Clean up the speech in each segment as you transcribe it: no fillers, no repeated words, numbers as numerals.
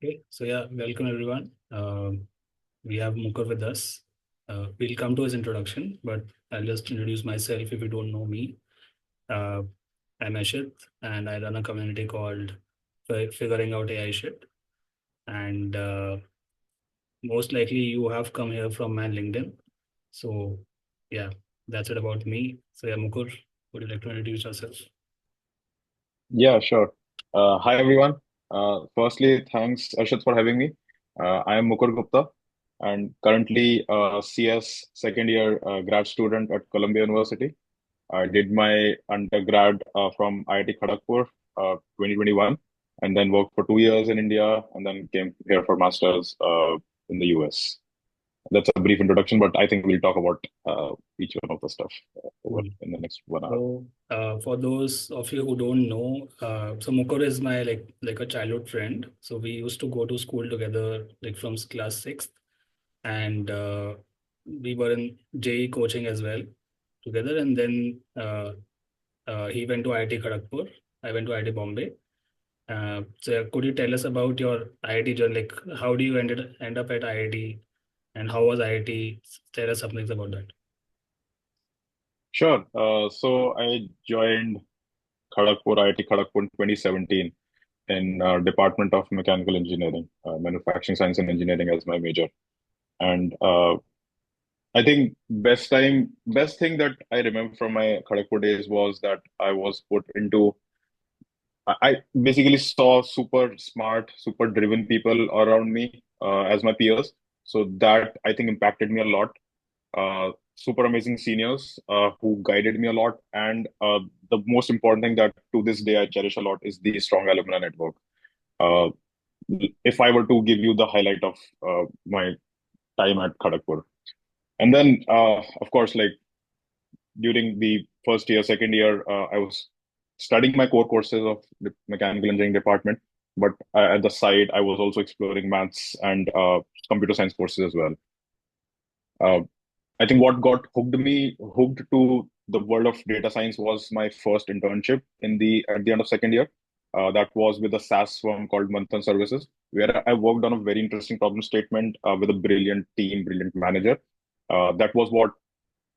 Okay, so yeah, welcome everyone. We have Mukar with us. We'll come to his introduction, but I'll just introduce myself if you don't know me. Uh, I'm Ashit, and I run a community called Figuring Out AI Shit. And most likely you have come here from my LinkedIn. So yeah, that's it about me. So yeah, Mukar, would you like to introduce yourself? Yeah, sure. Hi, everyone. Firstly, thanks, Ashit, for having me. I am Mukur Gupta and currently a CS second year grad student at Columbia University. I did my undergrad from IIT Kharagpur 2021 and then worked for 2 years in India and then came here for master's in the US. That's a brief introduction, but I think we'll talk about each one of the stuff over Cool. in the next 1 hour. So, for those of you who don't know, so Mukul is my like a childhood friend. So we used to go to school together, like from class sixth, and we were in JE coaching as well together. And then he went to IIT Kharagpur. I went to IIT Bombay. So could you tell us about your IIT journey? Like, how do you end up at IIT, and how was IIT? Tell us something about that. Sure. So I joined Kharagpur, IIT Kharagpur in 2017 in Department of Mechanical Engineering, Manufacturing Science and Engineering as my major. And I think best thing that I remember from my Kharagpur days was that I was put into, I basically saw super smart, super driven people around me as my peers. So that I think impacted me a lot. Super amazing seniors who guided me a lot. And the most important thing that to this day I cherish a lot is the strong alumni network. Uh, if I were to give you the highlight of my time at Kharagpur. And then, of course, like during the first year, second year, I was studying my core courses of the mechanical engineering department. But at the side, I was also exploring maths and computer science courses as well. Uh, I think what got hooked to the world of data science was my first internship in the at the end of second year. That was with a SaaS firm called Manthan Services, where I worked on a very interesting problem statement with a brilliant team, brilliant manager. That was what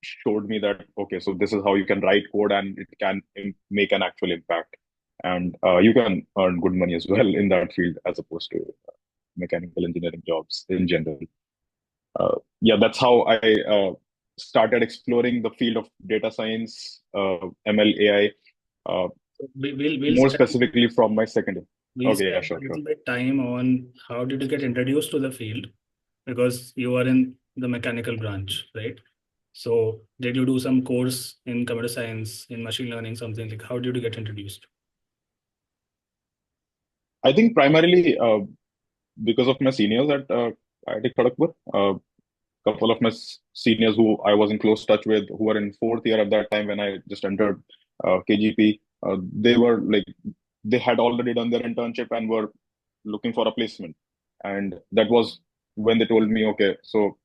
showed me that okay, so this is how you can write code and it can make an actual impact, and you can earn good money as well in that field as opposed to mechanical engineering jobs in general. Yeah, that's how I started exploring the field of data science, ML, AI, uh, We'll more spend specifically from my second year. we'll Okay, yeah, spend sure, a sure. little bit time on how did you get introduced to the field because you are in the mechanical branch, right? So did you do some course in computer science, in machine learning, something like how did you get introduced? I think primarily because of my seniors at IIT Kharagpur. Couple of my seniors who I was in close touch with, who were in fourth year at that time when I just entered KGP, they were like they had already done their internship and were looking for a placement, and that was when they told me, okay, so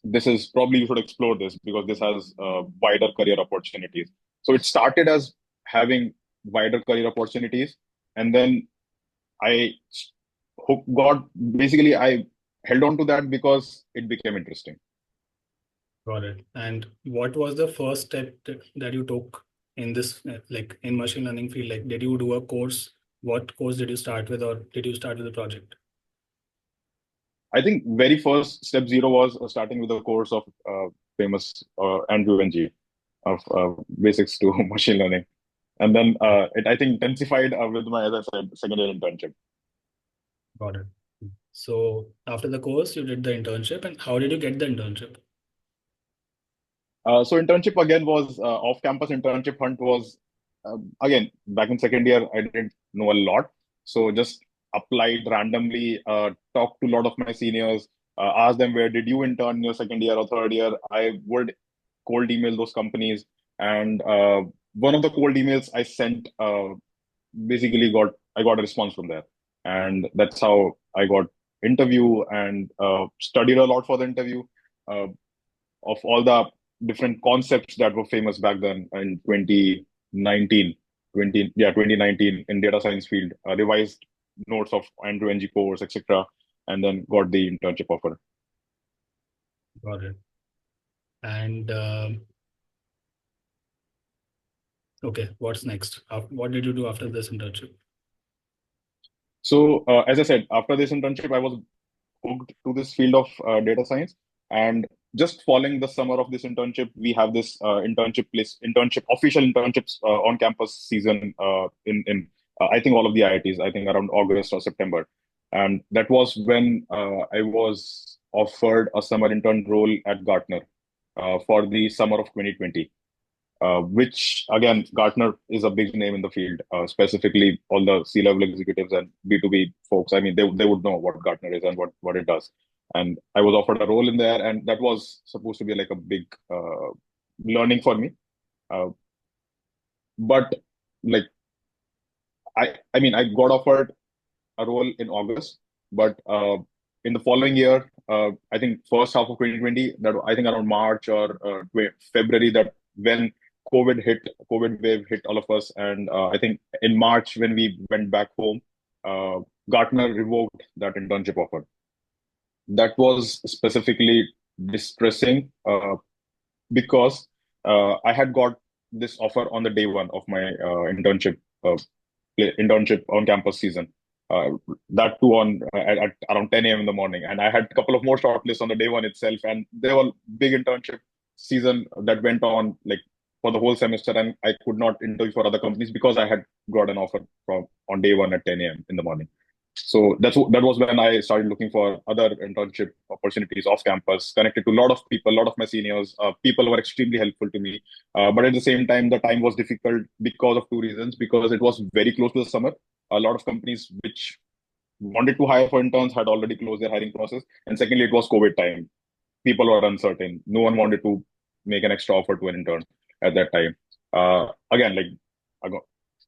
this is probably you should explore this because this has wider career opportunities. So it started as having wider career opportunities, and then I got basically I held on to that because it became interesting. Got it. And what was the first step that you took in this, like in machine learning field? Like, did you do a course? What course did you start with, or did you start with a project? I think very first step zero was starting with a course of famous Andrew Ng of basics to machine learning, and then it I think intensified with my, as I said, second year internship. Got it. So after the course, you did the internship, and how did you get the internship? So internship again was off-campus internship hunt was again back in second year. I didn't know a lot, so just applied randomly. Talked to a lot of my seniors. Asked them where did you intern in your second year or third year. I would cold email those companies, and one of the cold emails I sent basically I got a response from there, and that's how I got interview and studied a lot for the interview. Of all the different concepts that were famous back then in 2019 in data science field, revised notes of end-to-end course, etc., and then got the internship offer. Got it. And okay, what's next? What did you do after this internship? So, as I said, after this internship, I was hooked to this field of data science. And just following the summer of this internship, we have this official internships on campus season in I think all of the IITs, I think around August or September. And that was when I was offered a summer intern role at Gartner for the summer of 2020. Which again, Gartner is a big name in the field, specifically all the C-level executives and B2B folks. I mean, they would know what Gartner is and what it does. And I was offered a role in there, and that was supposed to be like a big learning for me. Uh, but like, I mean, I got offered a role in August, but in the following year, I think first half of 2020, that I think around March or February, that when COVID wave hit all of us, and I think in March when we went back home, Gartner revoked that internship offer. That was specifically distressing because I had got this offer on the day one of my internship on campus season. Uh, that too at around 10 a.m. in the morning, and I had a couple of more shortlists on the day one itself, and they were big internship season that went on like for the whole semester, and I could not interview for other companies because I had got an offer from on day one at 10 a.m. in the morning. So that was when I started looking for other internship opportunities off campus, connected to a lot of people, a lot of my seniors. People were extremely helpful to me. But at the same time, the time was difficult because of two reasons. Because it was very close to the summer. A lot of companies which wanted to hire for interns had already closed their hiring process. And secondly, it was COVID time. People were uncertain. No one wanted to make an extra offer to an intern at that time. Again, like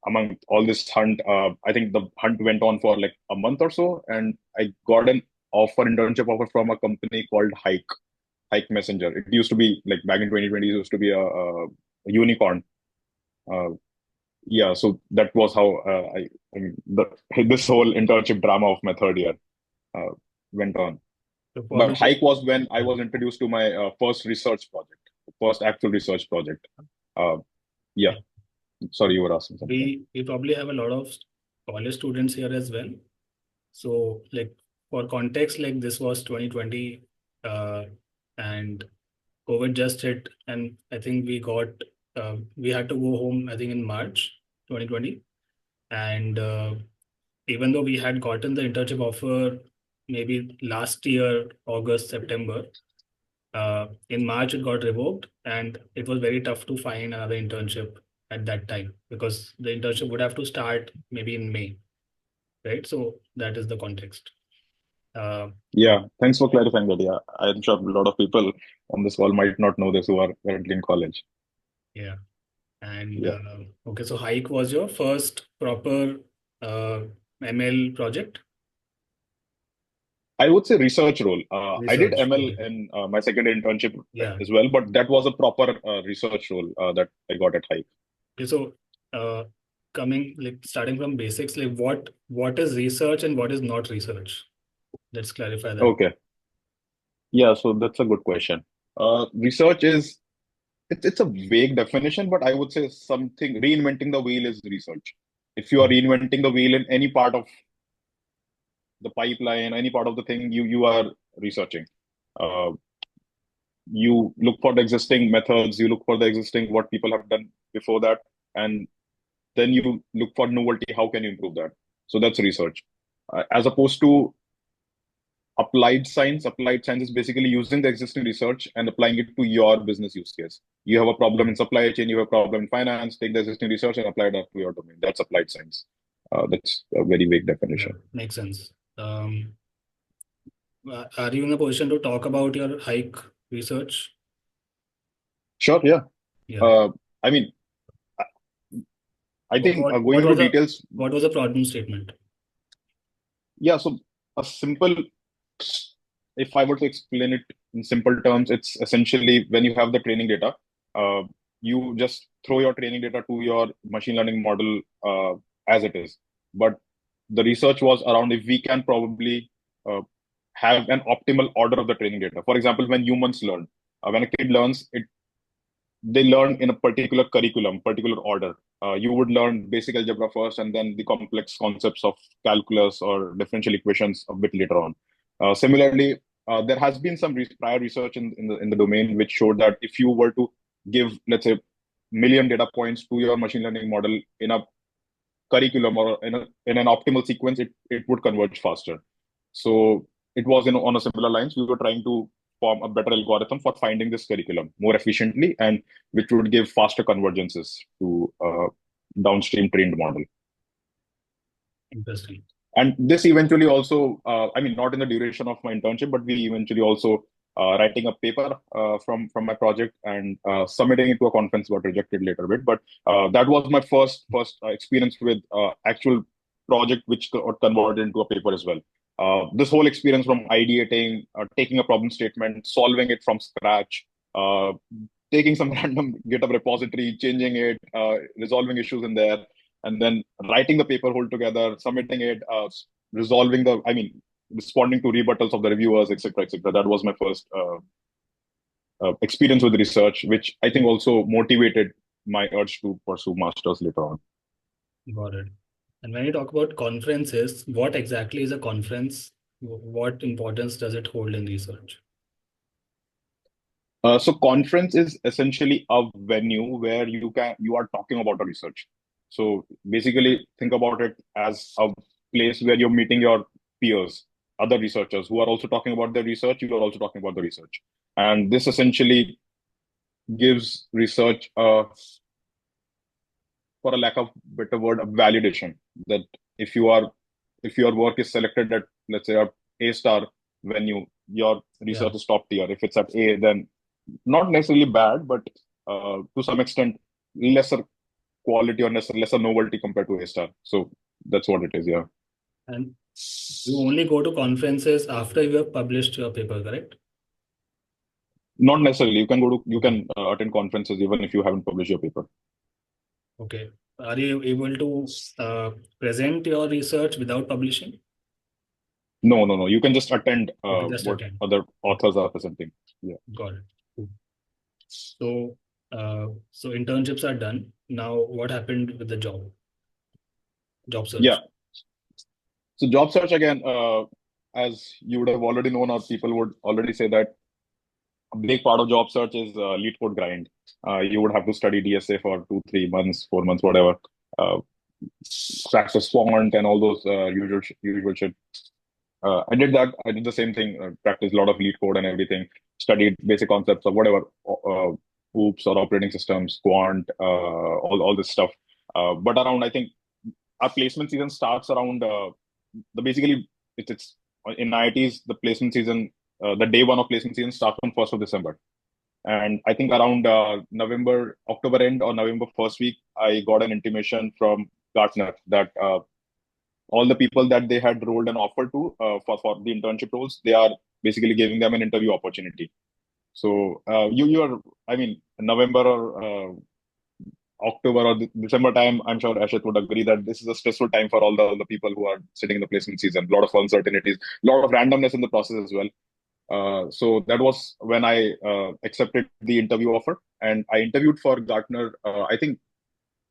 among all this hunt, I think the hunt went on for like a month or so, and I got an internship offer from a company called Hike Messenger. It used to be like back in 2020, it used to be a unicorn. Uh, yeah, so that was how I mean, this whole internship drama of my third year uh, went on. So for But me, this, Hike was when I yeah, was introduced to my first actual research project. Uh, yeah, yeah. sorry, you were asking something. We probably have a lot of college students here as well. So like for context, like this was 2020, and COVID just hit, and I think we had to go home, I think in March 2020. And even though we had gotten the internship offer maybe last year, August, September, in March it got revoked, and it was very tough to find another internship at that time because the internship would have to start maybe in May, right? So that is the context. Uh, Yeah, thanks for clarifying that. Yeah, I'm sure a lot of people on this call might not know this who are currently in college. yeah. And Yeah, okay, so Hike was your first proper uh, ML project? I would say research role. I did Research. ML Okay. in my second internship Yeah. as well, but that was a proper research role that I got at Hike. Okay, so uh, coming like starting from basics, like what is research and what is not research? Let's clarify that. Okay, yeah, so that's a good question. Research is it's a vague definition, but I would say something reinventing the wheel is research. If you are Mhm. reinventing the wheel in any part of the pipeline, any part of the thing, you are researching. Uh, you look for the existing methods, you look for the existing what people have done before that, and then you look for novelty. How can you improve that? So that's research. As opposed to applied science is basically using the existing research and applying it to your business use case. You have a problem Yeah, in supply chain, you have a problem in finance, take the existing research and apply that to your domain. That's applied science. That's a very vague yeah, definition. makes sense. Are you in a position to talk about your Hike research? Sure, yeah. Yeah. Uh, I mean, I What think what going what into was the details, what was the problem statement? yeah. So a simple, if I were to explain it in simple terms, it's essentially when you have the training data, uh, you just throw your training data to your machine learning model as it is. But the research was around if we can probably uh, have an optimal order of the training data. For example, when humans learn, when a kid learns, they learn in a particular curriculum, particular order. You would learn basic algebra first, and then the complex concepts of calculus or differential equations a bit later on. Similarly, there has been some prior research in the domain which showed that if you were to give, let's say, million data points to your machine learning model in a curriculum or in an optimal sequence, it would converge faster. So it was on a similar lines. We were trying to form a better algorithm for finding this curriculum more efficiently and which would give faster convergences to downstream trained model. Interesting. And this eventually also, I mean, not in the duration of my internship, but we eventually also writing a paper from my project and submitting it to a conference got rejected later a bit. But that was my first experience with actual project which got converted into a paper as well. This whole experience from ideating, taking a problem statement, solving it from scratch, taking some random GitHub repository, changing it, resolving issues in there, and then writing the paper whole together, submitting it, resolving I mean, responding to rebuttals of the reviewers, etc., etc. That was my first experience with research, which I think also motivated my urge to pursue masters later on. Got it. And when you talk about conferences, what exactly is a conference? What importance does it hold in research? So conference is essentially a venue where you are talking about a research. So basically think about it as a place where you're meeting your peers, other researchers who are also talking about their research, you are also talking about the research. And this essentially gives research, for a lack of better word, a validation that if your work is selected at, let's say, a A star venue, your Yeah. research is top tier. If it's at A, then not necessarily bad, but to some extent lesser quality or lesser novelty compared to A star. So that's what it is. Yeah. And you only go to conferences after you have published your paper, correct? Not necessarily. You Okay. can attend conferences even if you haven't published your paper. Okay. Are you able to present your research without publishing? No, no, no. You can just attend Okay, just what attend. other authors are presenting. Yeah. Got it. Cool. So internships are done. Now, what happened with the job Yeah. search? So job search again, as you would have already known, or people would already say that a big part of job search is lead code grind. You would have to study DSA for 2, 3 months, 4 months, whatever. Uh, Practice font and all those usual shit. I did that. I did the same thing. Practiced a lot of lead code and everything. Studied basic concepts of whatever, OOPS or operating systems, quant, all this stuff. But around, I think our placement season starts around the basically it's in IITs the placement season, the day one of placement season starts on 1st of December. And I think around October end or November first week, I got an intimation from Gartner that all the people that they had rolled an offer to for the internship roles, they are basically giving them an interview opportunity. So you are, I mean, November or October or December time, I'm sure Ashit would agree that this is a stressful time for all the people who are sitting in the placement season. A lot of uncertainties, a lot of randomness in the process as well. So that was when I accepted the interview offer, and I interviewed for Gartner. I think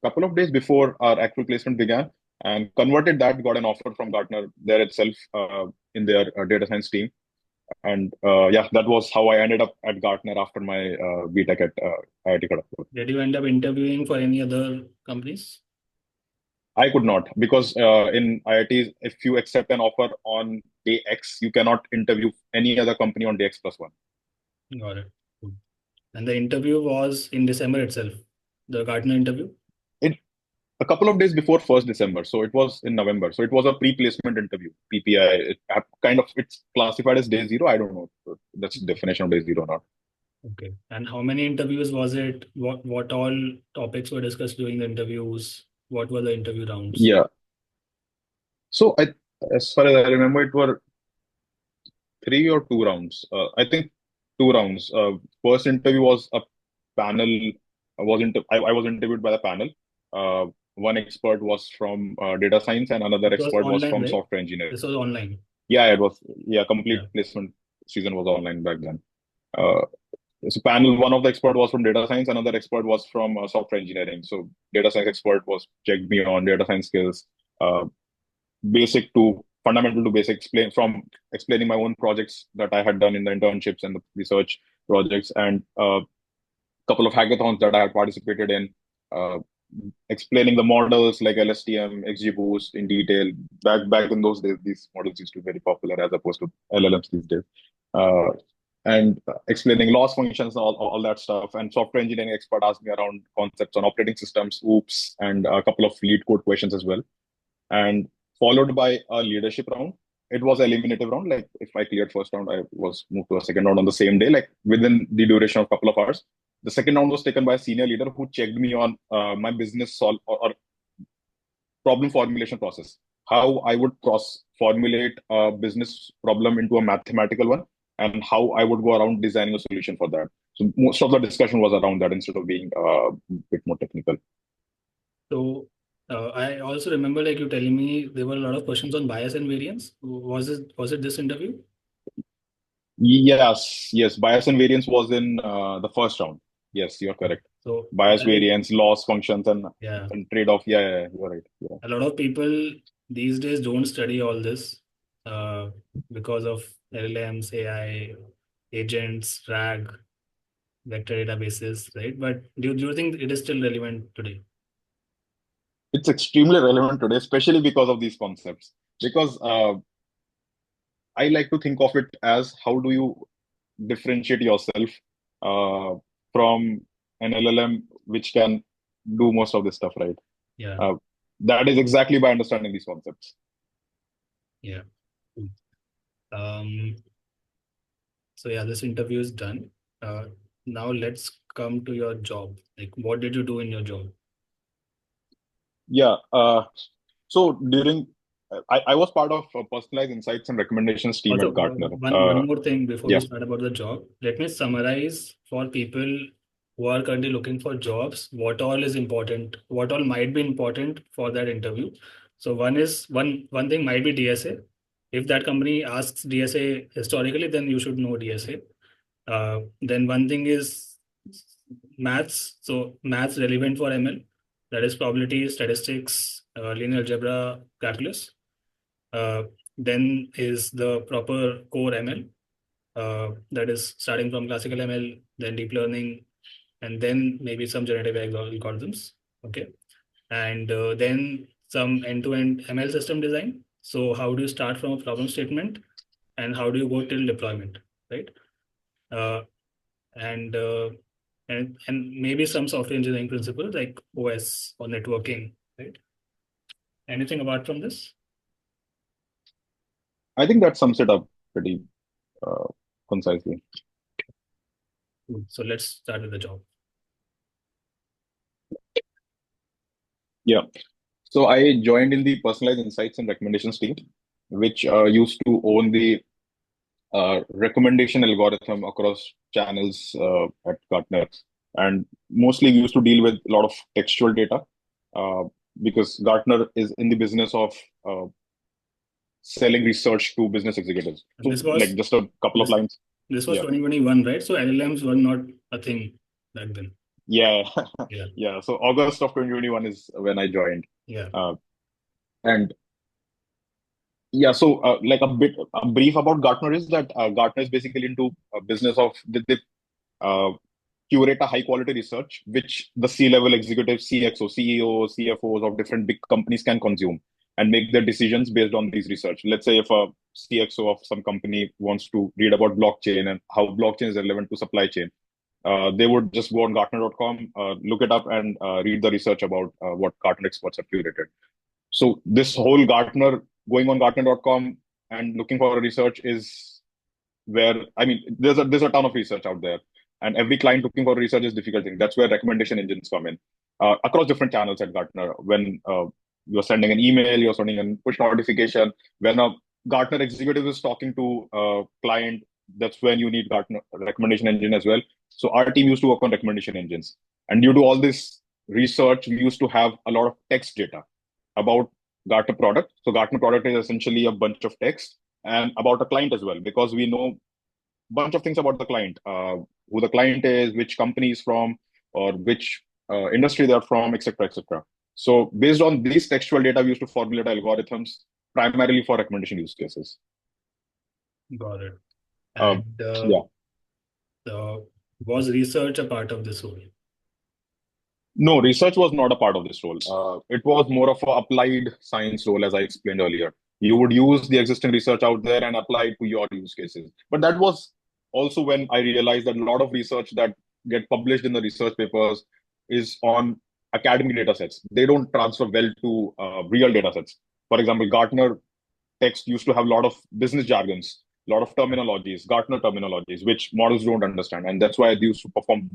a couple of days before our actual placement began, and converted that. Got an offer from Gartner there itself in their data science team, and yeah, that was how I ended up at Gartner after my BTech at IIT Kharagpur. Did you end up interviewing for any other companies? I could not because in IITs, if you accept an offer on day X, you cannot interview any other company on day X plus one. Got it. Cool. And the interview was in December itself, the Gartner interview? It a couple of days before 1st December, so it was in November. So it was a pre-placement interview, PPI. It's classified as day zero. I don't know if that's the definition of day zero or not. Okay. And how many interviews was it? What all topics were discussed during the interviews? What were the interview rounds? Yeah. So as far as I remember, it were 3 or 2 rounds. I think 2 rounds. First interview was a panel. I was interviewed by the panel. one expert was from data science, and another It was expert was online, from right? software engineering. This was online. Yeah, it was. Yeah, Yeah. complete placement season was online back then. Uh, so panel, one of the expert was from data science, another expert was from software engineering. So data science expert was checked me on data science skills, uh, basic to fundamental to basic, explaining my own projects that I had done in the internships and the research projects, and a couple of hackathons that I had participated in, uh, explaining the models like LSTM, XGBoost in detail. Back in those days, these models used to be very popular as opposed to LLMs these days. Uh, and explaining loss functions, all that stuff. And software engineering expert asked me around concepts on operating systems, OOPS, and a couple of lead code questions as well. And followed by a leadership round. It was an eliminative round. Like if I cleared first round, I was moved to a second round on the same day, like within the duration of a couple of hours. The second round was taken by a senior leader who checked me on my business solve or problem formulation process, how I would formulate a business problem into a mathematical one, and how I would go around designing a solution for that. So most of the discussion was around that instead of being a bit more technical. So I also remember like you telling me there were a lot of questions on bias and variance. Was it this interview? Yes, yes. Bias and variance was in the first round. Yes, you're Okay. correct. So Bias, variance, loss functions, yeah, and trade-off. Yeah, you're right. Yeah. a lot of people these days don't study all this uh, because of LLMs, AI, agents, RAG, vector databases, right? But do you think it is still relevant today? It's extremely relevant today, especially because of these concepts. Because I like to think of it as how do you differentiate yourself uh, from an LLM which can do most of this stuff, right? Yeah, Uh, that is exactly by understanding these concepts. yeah. Um, so yeah, this interview is done. Uh, Now let's come to your job. Like, what did you do in your job? Yeah. So I was part of a personalized insights and recommendations team Also, at Gartner. one more thing before we Yeah, start about the job. Let me summarize for people who are currently looking for jobs, what all is important, what all might be important for that interview. So one thing might be DSA. If that company asks DSA historically, then you should know DSA. Then one thing is maths. So maths relevant for ML, that is probability, statistics, linear algebra, calculus. Uh, then is the proper core ML, that is starting from classical ML, then deep learning, and then maybe some generative AI algorithms. Okay, and then some end-to-end ML system design. So how do you start from a problem statement, and how do you go till deployment, right? Uh, and and maybe some software engineering principles like OS or networking, right? Anything apart from this? I think that sums it up pretty uh, concisely. Cool. So let's start with the job. Yeah. So I joined in the personalized insights and recommendations team, which used to own the recommendation algorithm across channels at Gartner. And mostly we used to deal with a lot of textual data uh, because Gartner is in the business of uh, selling research to business executives. And So, this like, was just a couple of this lines. this was Yeah. 2021, right? So LLMs were not a thing back then. Yeah. Yeah, Yeah. So, August of 2021 is when I joined. yeah. Uh, and yeah, so like a brief about Gartner is that Gartner is basically into a business of they curate a high quality research which the C-level executives, CXO, CEOs, CFOs of different big companies can consume and make their decisions based on these research. Let's say if a CXO of some company wants to read about blockchain and how blockchain is relevant to supply chain, they would just go on Gartner.com, look it up, and read the research about what Gartner experts have curated. So this whole Gartner, going on Gartner.com and looking for research is where, I mean, there's a ton of research out there, and every client looking for research is difficult thing. That's where recommendation engines come in across different channels at Gartner. When you're sending an email, you're sending a push notification. When a Gartner executive is talking to a client, that's when you need Gartner recommendation engine as well. So our team used to work on recommendation engines, and due to all this research, we used to have a lot of text data about Gartner product. So Gartner product is essentially a bunch of text, and about a client as well, because we know a bunch of things about the client, who the client is, which company is from, or which industry they're from, etc., etc. So based on these textual data, we used to formulate algorithms primarily for recommendation use cases. Got it. Uh, And yeah. was research a part of this role? No, research was not a part of this role. It was more of an applied science role, as I explained earlier. You would use the existing research out there and apply it to your use cases. But that was also when I realized that a lot of research that get published in the research papers is on academic data sets. They don't transfer well to real data sets. For example, Gartner text used to have a lot of business jargons, a lot of terminologies, Gartner terminologies, which models don't understand. And that's why they used to perform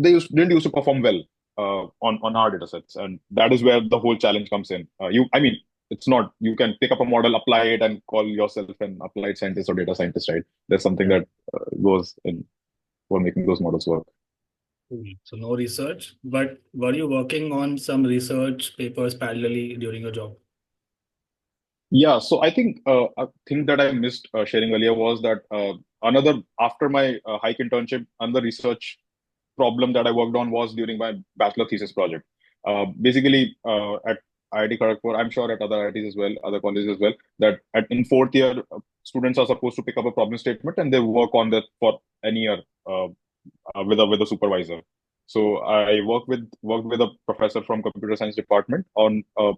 didn't used to perform well on our data sets, and that is where the whole challenge comes in. I mean, it's not you can pick up a model, apply it, and call yourself an applied scientist or data scientist, right? There's something Yeah. that goes in for making those models work. Cool. So no research, but were you working on some research papers parallelly during your job? Yeah, so I think a thing that I missed sharing earlier was that another after my hike internship, another research problem that I worked on was during my bachelor thesis project. Basically, at IIT Kharagpur, I'm sure at other IITs as well, other colleges as well, that in fourth year, students are supposed to pick up a problem statement and they work on that for an year with a supervisor. So I worked with a professor from computer science department on a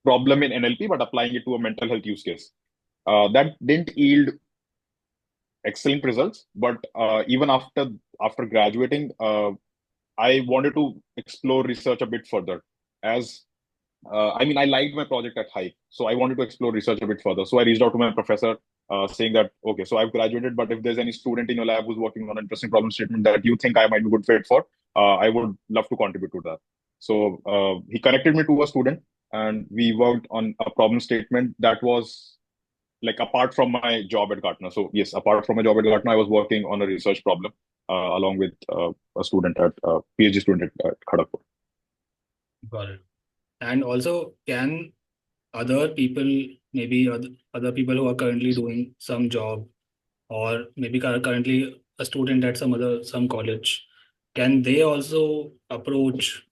problem in NLP, but applying it to a mental health use case. That didn't yield excellent results, but even after graduating, I wanted to explore research a bit further. As I mean, I liked my project at Hike, so I wanted to explore research a bit further. So I reached out to my professor, saying that, okay, so I've graduated, but if there's any student in your lab who's working on an interesting problem statement that you think I might be a good fit for, I would love to contribute to that. So he connected me to a student, and we worked on a problem statement that was like apart from my job at Gartner. So yes, apart from my job at Gartner, I was working on a research problem along with a student at PhD student at Kharagpur. Got it. And also, can other people, maybe other people who are currently doing some job or maybe currently a student at some college, can they also approach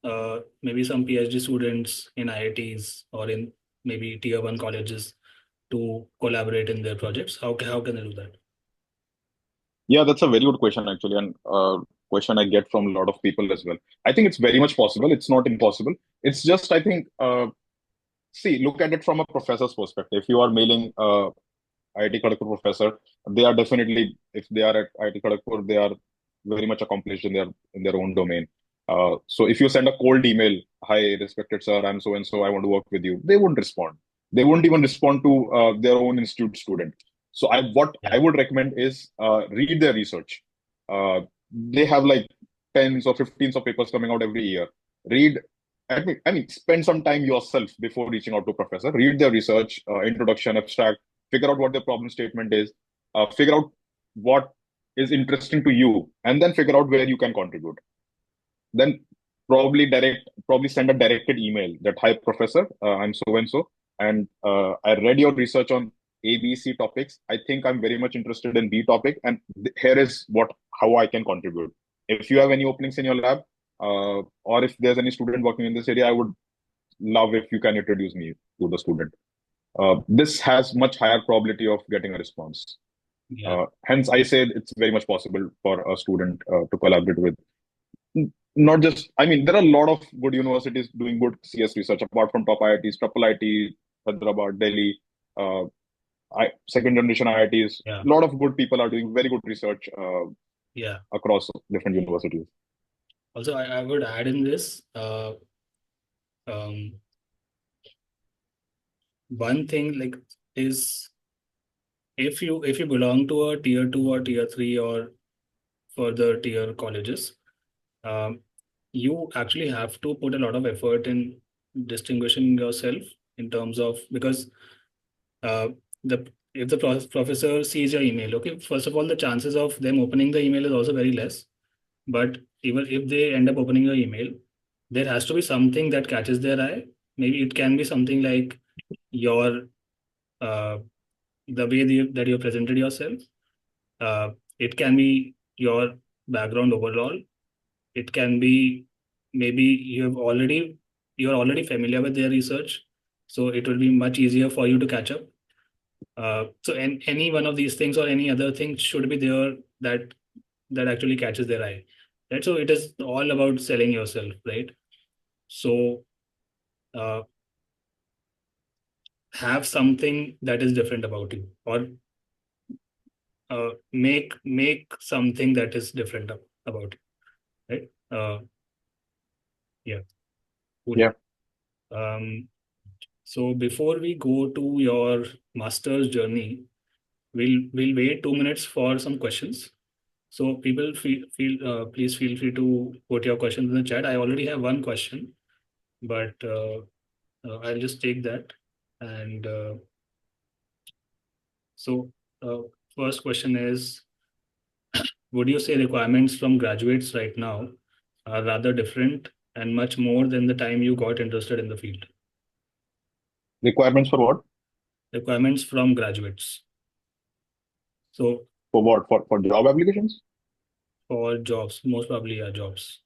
maybe some PhD students in IITs or in maybe tier one colleges to collaborate in their projects? How can they do that? Yeah, that's a very good question actually, and question I get from a lot of people as well. I think it's very much possible. It's not impossible. It's just I think see, look at it from a professor's perspective. If you are mailing IIT Kharagpur professor, they are definitely, if they are at IIT Kharagpur, they are very much accomplished in their own domain. So if you send a cold email, hi, respected sir, I'm so and so, I want to work with you, they wouldn't respond. They wouldn't even respond to their own institute student. So what Yeah. I would recommend is read their research. They have like tens or 15s of papers coming out every year. Read I mean, spend some time yourself before reaching out to a professor. Read their research, introduction, abstract, figure out what their problem statement is, figure out what is interesting to you, and then figure out where you can contribute. Then probably send a directed email that, hi, professor, I'm so and so, and I read your research on A, B, C topics. I think I'm very much interested in B topic, and here is how I can contribute. If you have any openings in your lab, or if there's any student working in this area, I would love if you can introduce me to the student. This has much higher probability of getting a response. Yeah. Hence, I said it's very much possible for a student to collaborate with. Not just, I mean, there are a lot of good universities doing good CS research apart from top IITs, Triple IT, Hyderabad, Delhi, second generation IITs. Yeah. A lot of good people are doing very good research Yeah. across different universities. Also, I would add in this um, one thing like is if you belong to a tier two or tier three or further tier colleges, um, you actually have to put a lot of effort in distinguishing yourself in terms of because uh, the if the professor sees your email, okay, first of all, the chances of them opening the email is also very less. But even if they end up opening your email, there has to be something that catches their eye. Maybe it can be something like your uh, the way that you presented yourself. Uh, it can be your background overall. It can be maybe you're already familiar with their research, so it will be much easier for you to catch up. Any one of these things or any other thing should be there that actually catches their eye, right? So it is all about selling yourself, right? So uh, have something that is different about you, or make something that is different about you, right? Yeah, cool. Yeah. Um, so before we go to your master's journey, we'll wait 2 minutes for some questions. So people please feel free to put your questions in the chat. I already have one question, but I'll just take that. And so uh, first question is, would you say requirements from graduates right now are rather different and much more than the time you got interested in the field? Requirements for what? Requirements from graduates. So For what? For job applications? for jobs, most probably are jobs.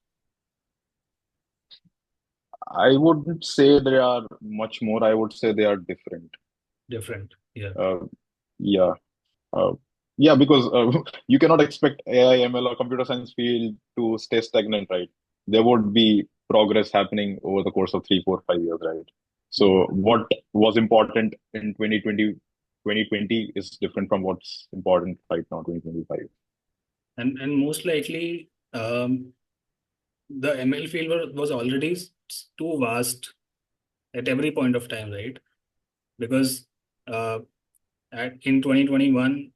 I wouldn't say they are much more. I would say they are different. Different. Yeah. Uh, yeah. Uh, yeah, because you cannot expect AI, ML, or computer science field to stay stagnant, right? There would be progress happening over the course of 3, 4, 5 years, right? So what was important in 2020 is different from what's important right now, 2025. And most likely the ML field was already too vast at every point of time, right? Because uh, in 2021,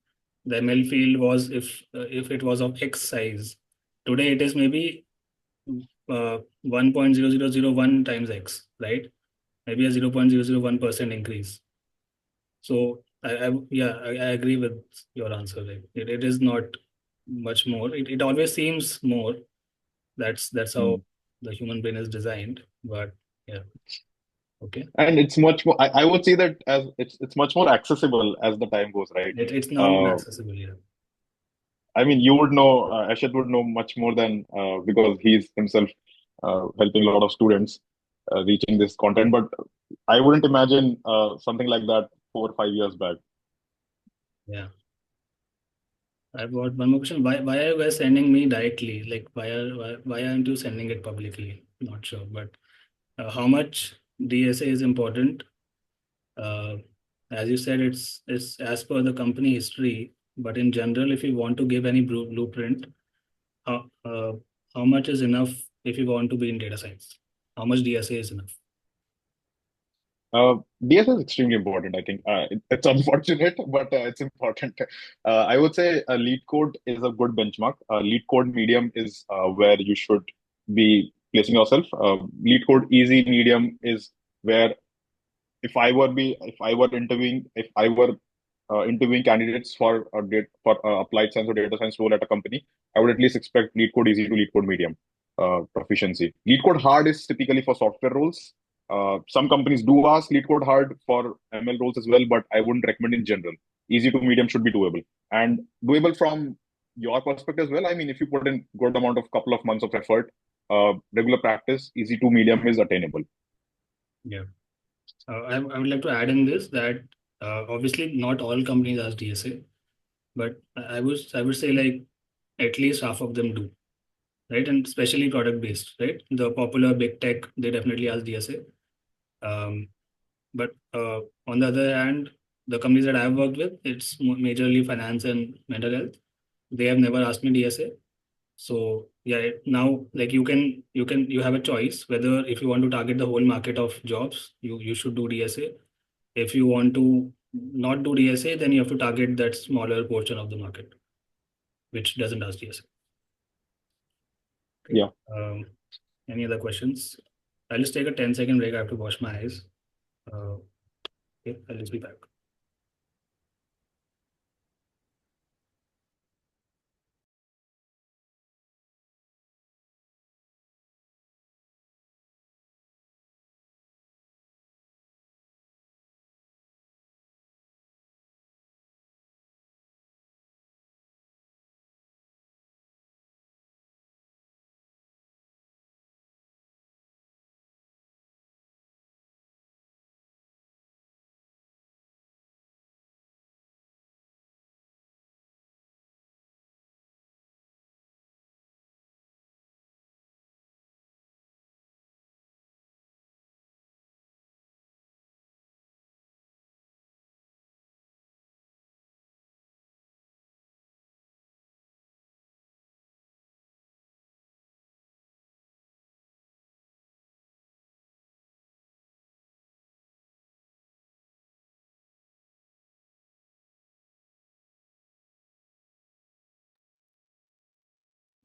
the ML field was, if it was of X size, today it is maybe 1.0001 times X, right? Maybe a 0.001% increase. So I agree with your answer. Like it is not much more. It always seems more. That's how Mm. the human brain is designed. But yeah, okay. And it's much more. I would say that as it's much more accessible as the time goes, right? It's now more Uh, accessible. Yeah. I mean, you would know, Ashit would know much more than because he's himself helping a lot of students reaching this content. But I wouldn't imagine something like that 4 or 5 years back. Yeah. I've got one more question. Why are you guys sending me directly? Like why aren't you sending it publicly? Not sure. But how much DSA is important? Uh, as you said, it's as per the company history. But in general, if you want to give any blueprint, how uh, how much is enough if you want to be in data science? How much DSA is enough? DS is extremely important, I think. It's unfortunate, but it's important. I would say lead code is a good benchmark. Lead code medium is where you should be placing yourself. Lead code easy medium is where if I were interviewing candidates for for applied science or data science role at a company, I would at least expect lead code easy to lead code medium proficiency. Lead code hard is typically for software roles. Some companies do ask lead code hard for ML roles as well, but I wouldn't recommend in general. Easy to medium should be doable and doable from your perspective as well. I mean, if you put in good amount of couple of months of effort, regular practice, easy to medium is attainable. Yeah. I would like to add in this that obviously not all companies ask DSA, but I would say like at least half of them do, right? And especially product based, right? The popular big tech, they definitely ask DSA. Um, but on the other hand, the companies that I've worked with, it's majorly finance and mental health. They have never asked me DSA. So yeah, now like you have a choice whether if you want to target the whole market of jobs, you should do DSA. If you want to not do DSA, then you have to target that smaller portion of the market, which doesn't ask DSA. Okay. Yeah. Any other questions? I'll just take a 10-second break. I have to wash my eyes. Uh, okay, I'll just be back.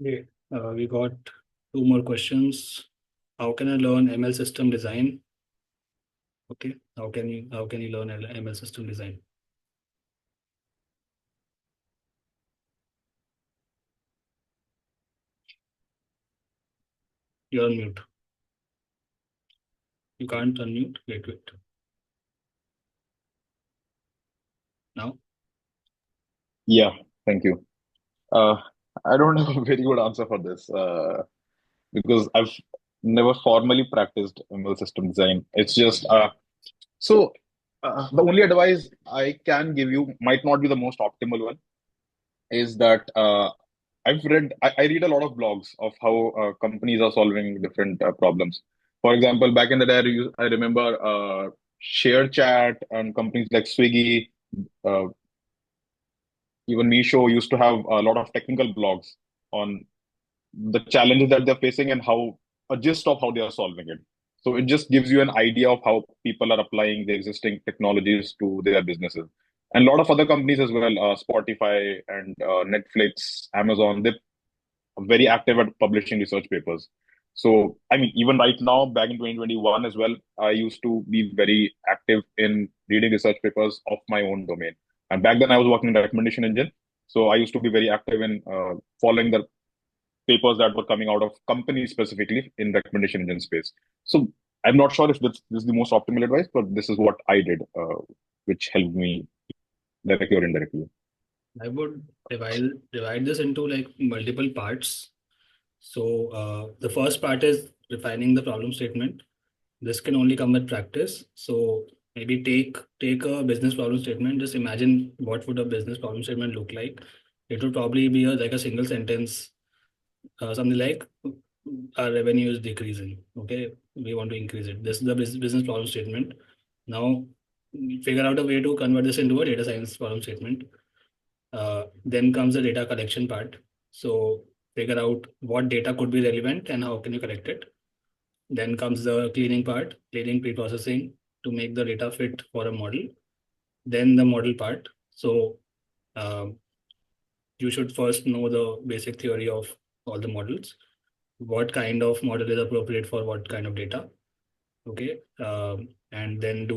Okay. We got two more questions. How can I learn ML system design? Okay. How can you learn ML system design? You're on mute. You can't unmute. Wait. Now. Yeah, thank you. Uh, I don't have a very good answer for this because I've never formally practiced ML system design. It's just so the only advice I can give you might not be the most optimal one. Is that I read a lot of blogs of how companies are solving different problems. For example, back in the day, I remember Share Chat and companies like Swiggy, uh, even Meesho used to have a lot of technical blogs on the challenges that they're facing and how a gist of how they are solving it. So it just gives you an idea of how people are applying the existing technologies to their businesses. And a lot of other companies as well, Spotify and Netflix, Amazon, they're very active at publishing research papers. So, I mean, even right now, back in 2021 as well, I used to be very active in reading research papers of my own domain. And back then, I was working in the recommendation engine. So I used to be very active in following the papers that were coming out of companies specifically in recommendation engine space. So I'm not sure if this is the most optimal advice, but this is what I did, which helped me directly or indirectly. I would divide this into like multiple parts. So the first part is refining the problem statement. This can only come with practice. So maybe take a business problem statement. Just imagine what would a business problem statement look like. It would probably be like a single sentence, something like our revenue is decreasing. Okay, we want to increase it. This is the business problem statement. Now figure out a way to convert this into a data science problem statement. Then comes the data collection part. So figure out what data could be relevant and how can you collect it. Then comes the cleaning part, cleaning pre-processing to make the data fit for a model. Then the model part. So um, you should first know the basic theory of all the models. What kind of model is appropriate for what kind of data. Okay. And then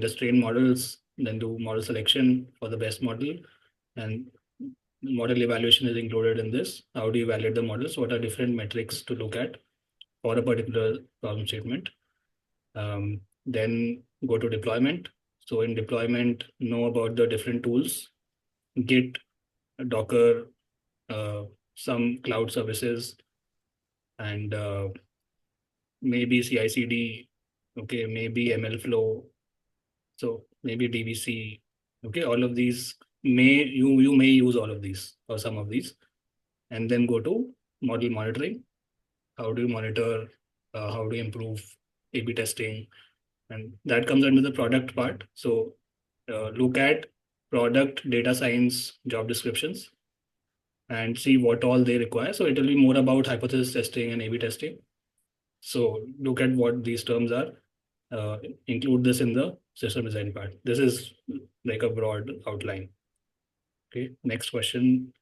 just train models, then do model selection for the best model. And model evaluation is included in this. How do you evaluate the models? What are different metrics to look at for a particular problem statement? Then go to deployment. So in deployment, know about the different tools, Git, Docker, uh, some cloud services, and maybe CI/CD. Okay, maybe ML flow. So maybe DBC. Okay, all of these you may use all of these or some of these, and then go to model monitoring. How do you monitor? How do you improve A/B testing? And that comes under the product part. So look at product data science job descriptions and see what all they require. So it will be more about hypothesis testing and A/B testing. So look at what these terms are. Uh, Include this in the system design part. This is like a broad outline. Okay. Next question.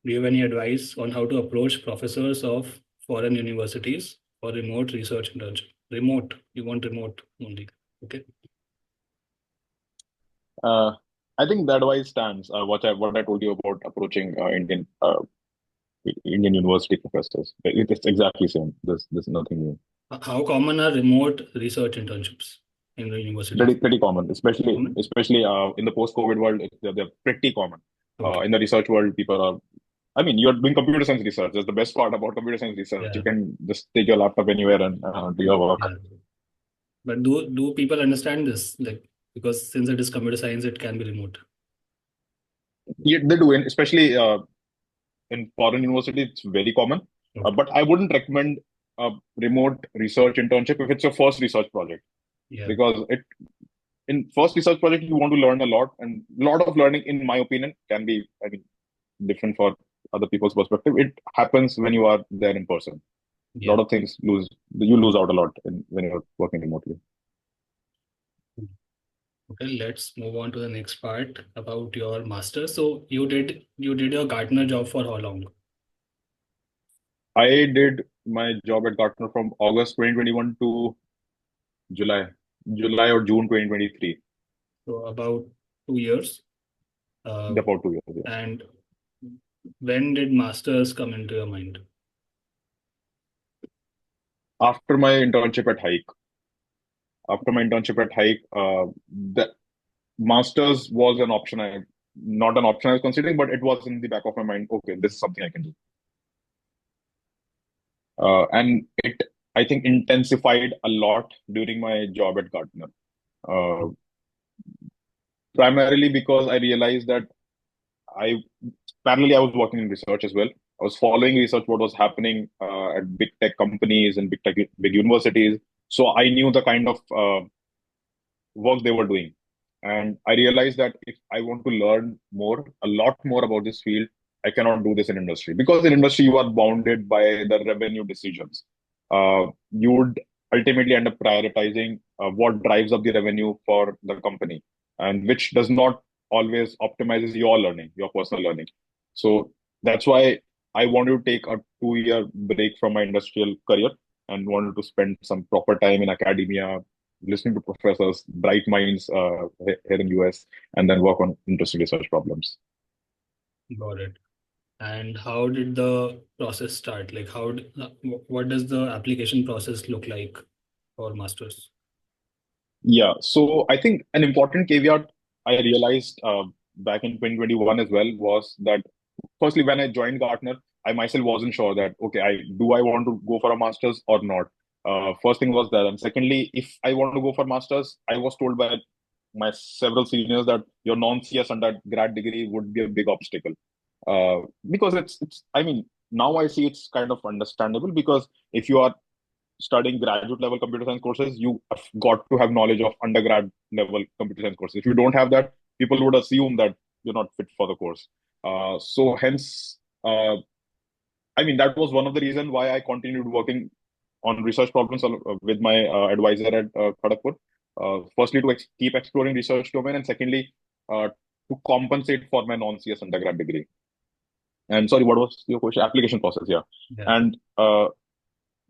Do you have any advice on how to approach professors of foreign universities for remote research internship? Remote. You want remote only. Okay. Uh, I think that advice stands. What I told you about approaching Indian university professors. It's exactly same. There's nothing new. How common are remote research internships in the universities? Pretty common, especially Common? especially in the post-COVID world. They're pretty common. Okay. In the research world, people are. I mean, you're doing computer science research. That's the best part about computer science research. You Yeah. can just take your laptop anywhere and do your work. Yeah. But do people understand this? Like because since it is computer science, it can be remote. Yeah, they do, and especially in foreign university, it's very common. Okay. But I wouldn't recommend a remote research internship if it's your first research project, Yeah. because it in first research project you want to learn a lot, and a lot of learning, in my opinion, can be, I mean, different for other people's perspective. It happens when you are there in person. A Yeah. lot of things you lose out a lot when you're working remotely. Okay, let's move on to the next part about your master. So you did your Gartner job for how long? I did my job at Gartner from August 2021 to July, July or June 2023, So about 2 years. Uh, about 2 years. Yeah. and when did masters come into your mind? After my internship at Hike, the masters was an option. Not an option I was considering, but it was in the back of my mind. Okay, this is something I can do. And it, I think, intensified a lot during my job at Gartner. Uh, Primarily because I realized that I parallelly I was working in research as well. I was following research what was happening at big tech companies and big universities. So I knew the kind of work they were doing, and I realized that if I want to learn more, a lot more about this field, I cannot do this in industry because in industry you are bounded by the revenue decisions. You would ultimately end up prioritizing what drives up the revenue for the company, and which does not always optimizes your learning, your personal learning. So that's why I wanted to take a 2 year break from my industrial career and wanted to spend some proper time in academia, listening to professors, bright minds here in US, and then work on interesting research problems. Got it. And how did the process start? Like what does the application process look like for masters? Yeah, so I think an important caveat I realized back in 2021 as well was that firstly, when I joined Gartner, I myself wasn't sure that okay, I want to go for a master's or not. First thing was that, and secondly, if I want to go for masters, I was told by my several seniors that your non-CS undergrad degree would be a big obstacle. Because it's I mean now I see it's kind of understandable because if you are studying graduate level computer science courses, you have got to have knowledge of undergrad level computer science courses. If you don't have that, people would assume that you're not fit for the course. So hence, I mean that was one of the reasons why I continued working on research problems with my advisor at Kharagpur. Firstly, to keep exploring research domain, and secondly, to compensate for my non-CS undergrad degree. And sorry, what was your question? Application process, yeah. Yeah. And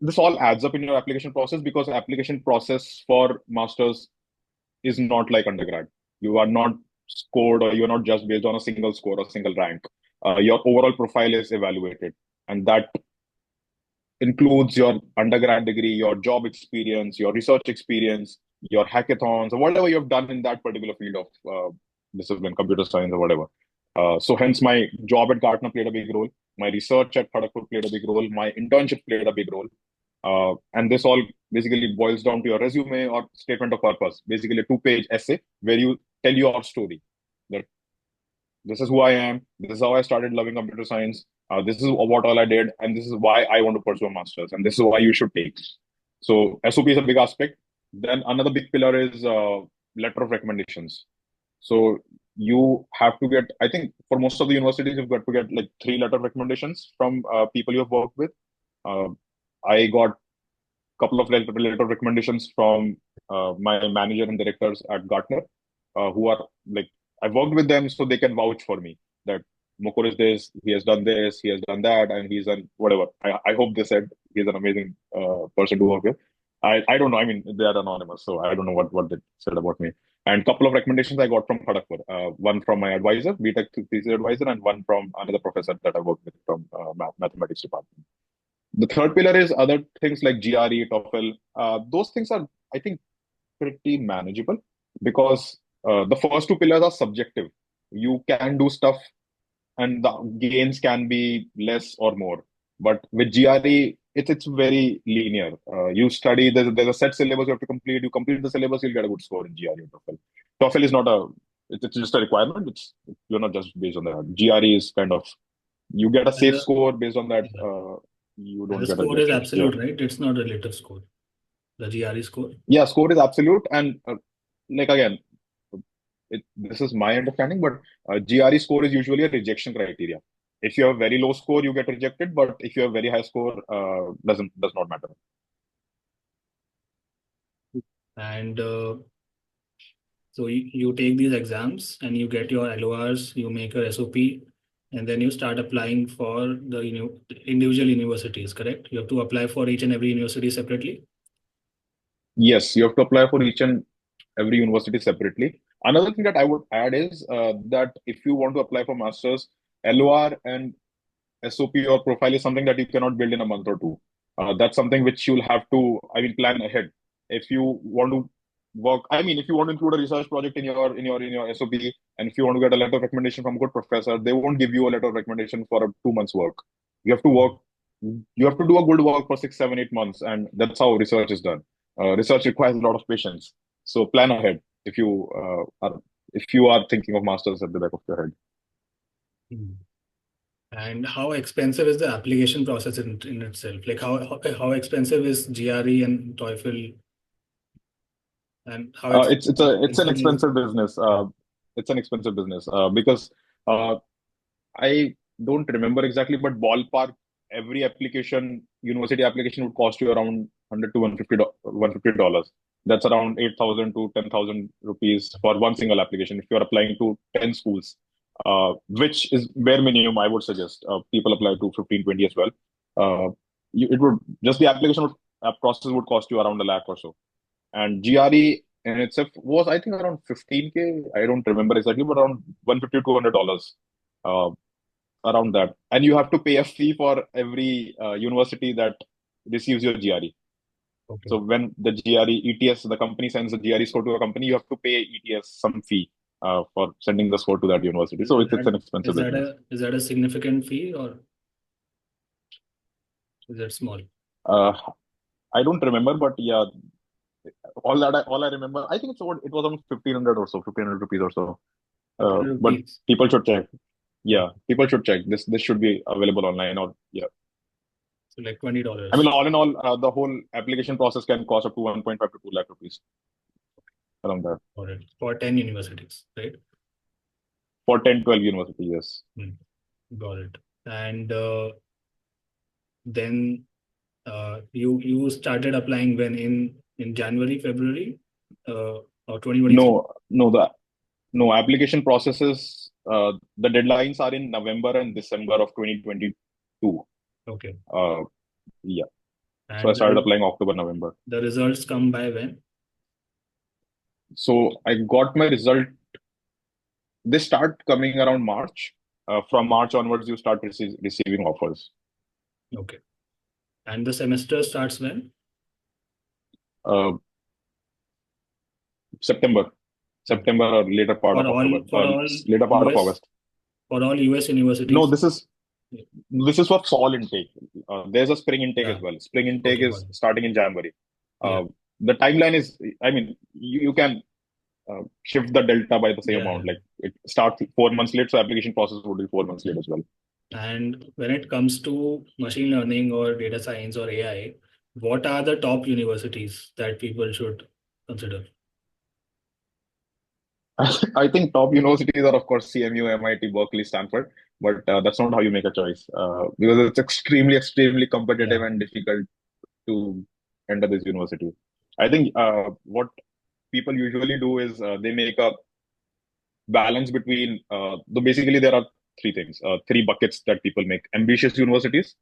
this all adds up in your application process because application process for masters is not like undergrad. You are not scored or you're not just based on a single score or single rank. Your overall profile is evaluated, and that includes your undergrad degree, your job experience, your research experience, your hackathons, or whatever you've done in that particular field of discipline, computer science or whatever. So hence my job at Gartner played a big role. My research at Kharagpur played a big role. My internship played a big role. And this all basically boils down to your resume or statement of purpose, basically a two-page essay where you tell your story. That this is who I am. This is how I started loving computer science. This is what all I did, and this is why I want to pursue a master's, and this is why you should take. So SOP is a big aspect. Then another big pillar is letter of recommendations. So you have to get, I think for most of the universities, you've got to get like three letter of recommendations from people you have worked with. Uh, I got couple of letter recommendations from my manager and directors at Gartner, who are like I've worked with them, so they can vouch for me that Mukul is this, he has done this, he has done that, and he's done whatever. I hope they said he's an amazing person to work with. I don't know. I mean, they are anonymous, so I don't know what they said about me. And couple of recommendations I got from Kharagpur. One from my advisor, BTech thesis advisor, and one from another professor that I worked with from mathematics department. The third pillar is other things like GRE, TOEFL. Those things are, I think, pretty manageable because the first two pillars are subjective. You can do stuff and the gains can be less or more. But with GRE, it's very linear. You study, there's a set syllabus you have to complete. You complete the syllabus, you'll get a good score in GRE or TOEFL. TOEFL is not it's just a requirement. You're not just based on that. GRE is kind of, you get a And safe score based on that. yeah. You And don't the get a score is rejection. Yeah. absolute, right? It's not a relative score. The GRE score. Yeah, score is absolute. And like again, this is my understanding, but GRE score is usually a rejection criteria. If you have very low score, you get rejected. But if you have very high score, does not matter. And so you take these exams and you get your LORs, you make your SOP. and then you start applying for the individual universities, correct? You have to apply for each and every university separately. Yes, you have to apply for each and every university separately. Another thing that I would add is that if you want to apply for masters, LOR and SOP or profile is something that you cannot build in a month or two. That's something which you'll have to, I mean, plan ahead. If you want to work, I mean, if you want to include a research project in your SOP, and if you want to get a letter of recommendation from a good professor, they won't give you a letter of recommendation for a 2 months work. You have to work. You have to do a good work for 6, 7, 8 months, and that's how research is done. Research requires a lot of patience. So plan ahead if you are thinking of masters at the back of your head. Mhm. And how expensive is the application process in itself? Like how expensive is GRE and TOEFL, and how It's an expensive is expensive business. It's an expensive business because uh, I don't remember exactly, but ballpark every application, university application would cost you around 100 to 150 dollars. That's around 8,000 to 10,000 rupees for one single application. If you're applying to 10 schools, which is bare minimum, I would suggest people apply to 15, 20 as well. It would just the application process would cost you around a lakh or so. And GRE in itself was, I think, around 15K. I don't remember exactly, but around 150 to $200, uh, around that. And you have to pay a fee for every university that receives your GRE. okay? So when the GRE ETS, the company sends the GRE score to a company, you have to pay ETS some fee for sending the score to that university. So Is it's that an expensive is that business. a significant fee, or is it small? Uh, I don't remember, but yeah, all I remember, I think it was around 1,500 or so, 1,500 rupees or so. But 1,500 rupees. people should check. Okay. Yeah, people should check. This should be available online or yeah. So like I mean, $20. all in all, the whole application process can cost up to 1.5 to 2 lakh rupees around that For it, for 10 universities, right? for 10, 12 universities. Yes. Hmm. Got it. And then you started applying when in January, February, or 2023? No, no, no application processes. The deadlines are in November and December of 2022. Okay. Uh, yeah. So I And started applying October, November. the results come by when? So I got my result. They start coming around March. From March onwards, you start receiving offers. Okay. And the semester starts when? Uh, September, Okay. September or later part For of all October, for all later part of US August. for all US No, universities. this is for fall intake. There's a spring intake as Yeah. well. Spring intake Okay, got is it. starting in January. Yeah. Uh, the timeline is, I mean, you can shift the delta by the same Yeah, amount. yeah. Like it starts 4 months late, so application process would be 4 months late as well. And when it comes to machine learning or data science or AI, what are the top universities that people should consider? I think top universities are, of course, CMU, MIT, Berkeley, Stanford, but that's not how you make a choice because it's extremely, extremely competitive Yeah. and difficult to enter this university. I think what people usually do is they make a balance between basically there are three things, three buckets that people make: ambitious universities,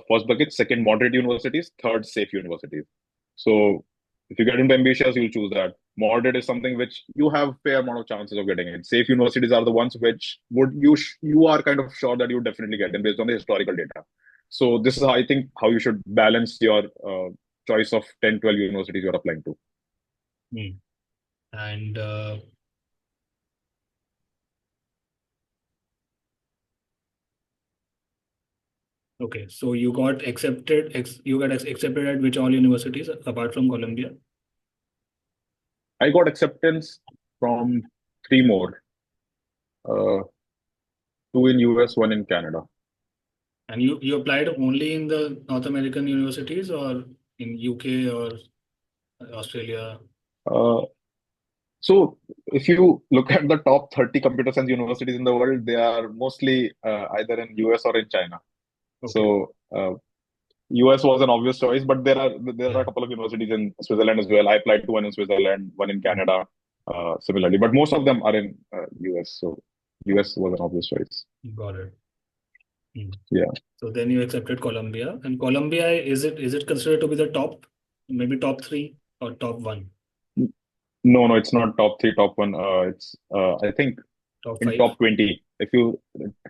first bucket; second, moderate universities; third, safe universities. So if you get into ambitious, you'll choose that. Moderate is something which you have fair amount of chances of getting it. Safe universities are the ones which you are kind of sure that you definitely get in based on the historical data. So this is how I think how you should balance your choice of 10, 12 universities you're applying to. Hmm. And okay, so you got accepted at which all universities apart from Columbia? I got acceptance from three more, uh, two in US, one in Canada. And you applied only in the North American universities or in UK or Australia? Uh, so if you look at the top 30 computer science universities in the world, they are mostly either in US or in China. Okay. So US was an obvious choice, but there are Yeah. a couple of universities in Switzerland as well. I applied to one in Switzerland, one in Hmm. Canada, similarly, but most of them are in US. So US was an obvious choice. Got it. Hmm. Yeah. So then you accepted Colombia, and Colombia, is it considered to be the top, maybe top three or top one, No, no, it's not top three, top one. It's I think top in five? top 20. If you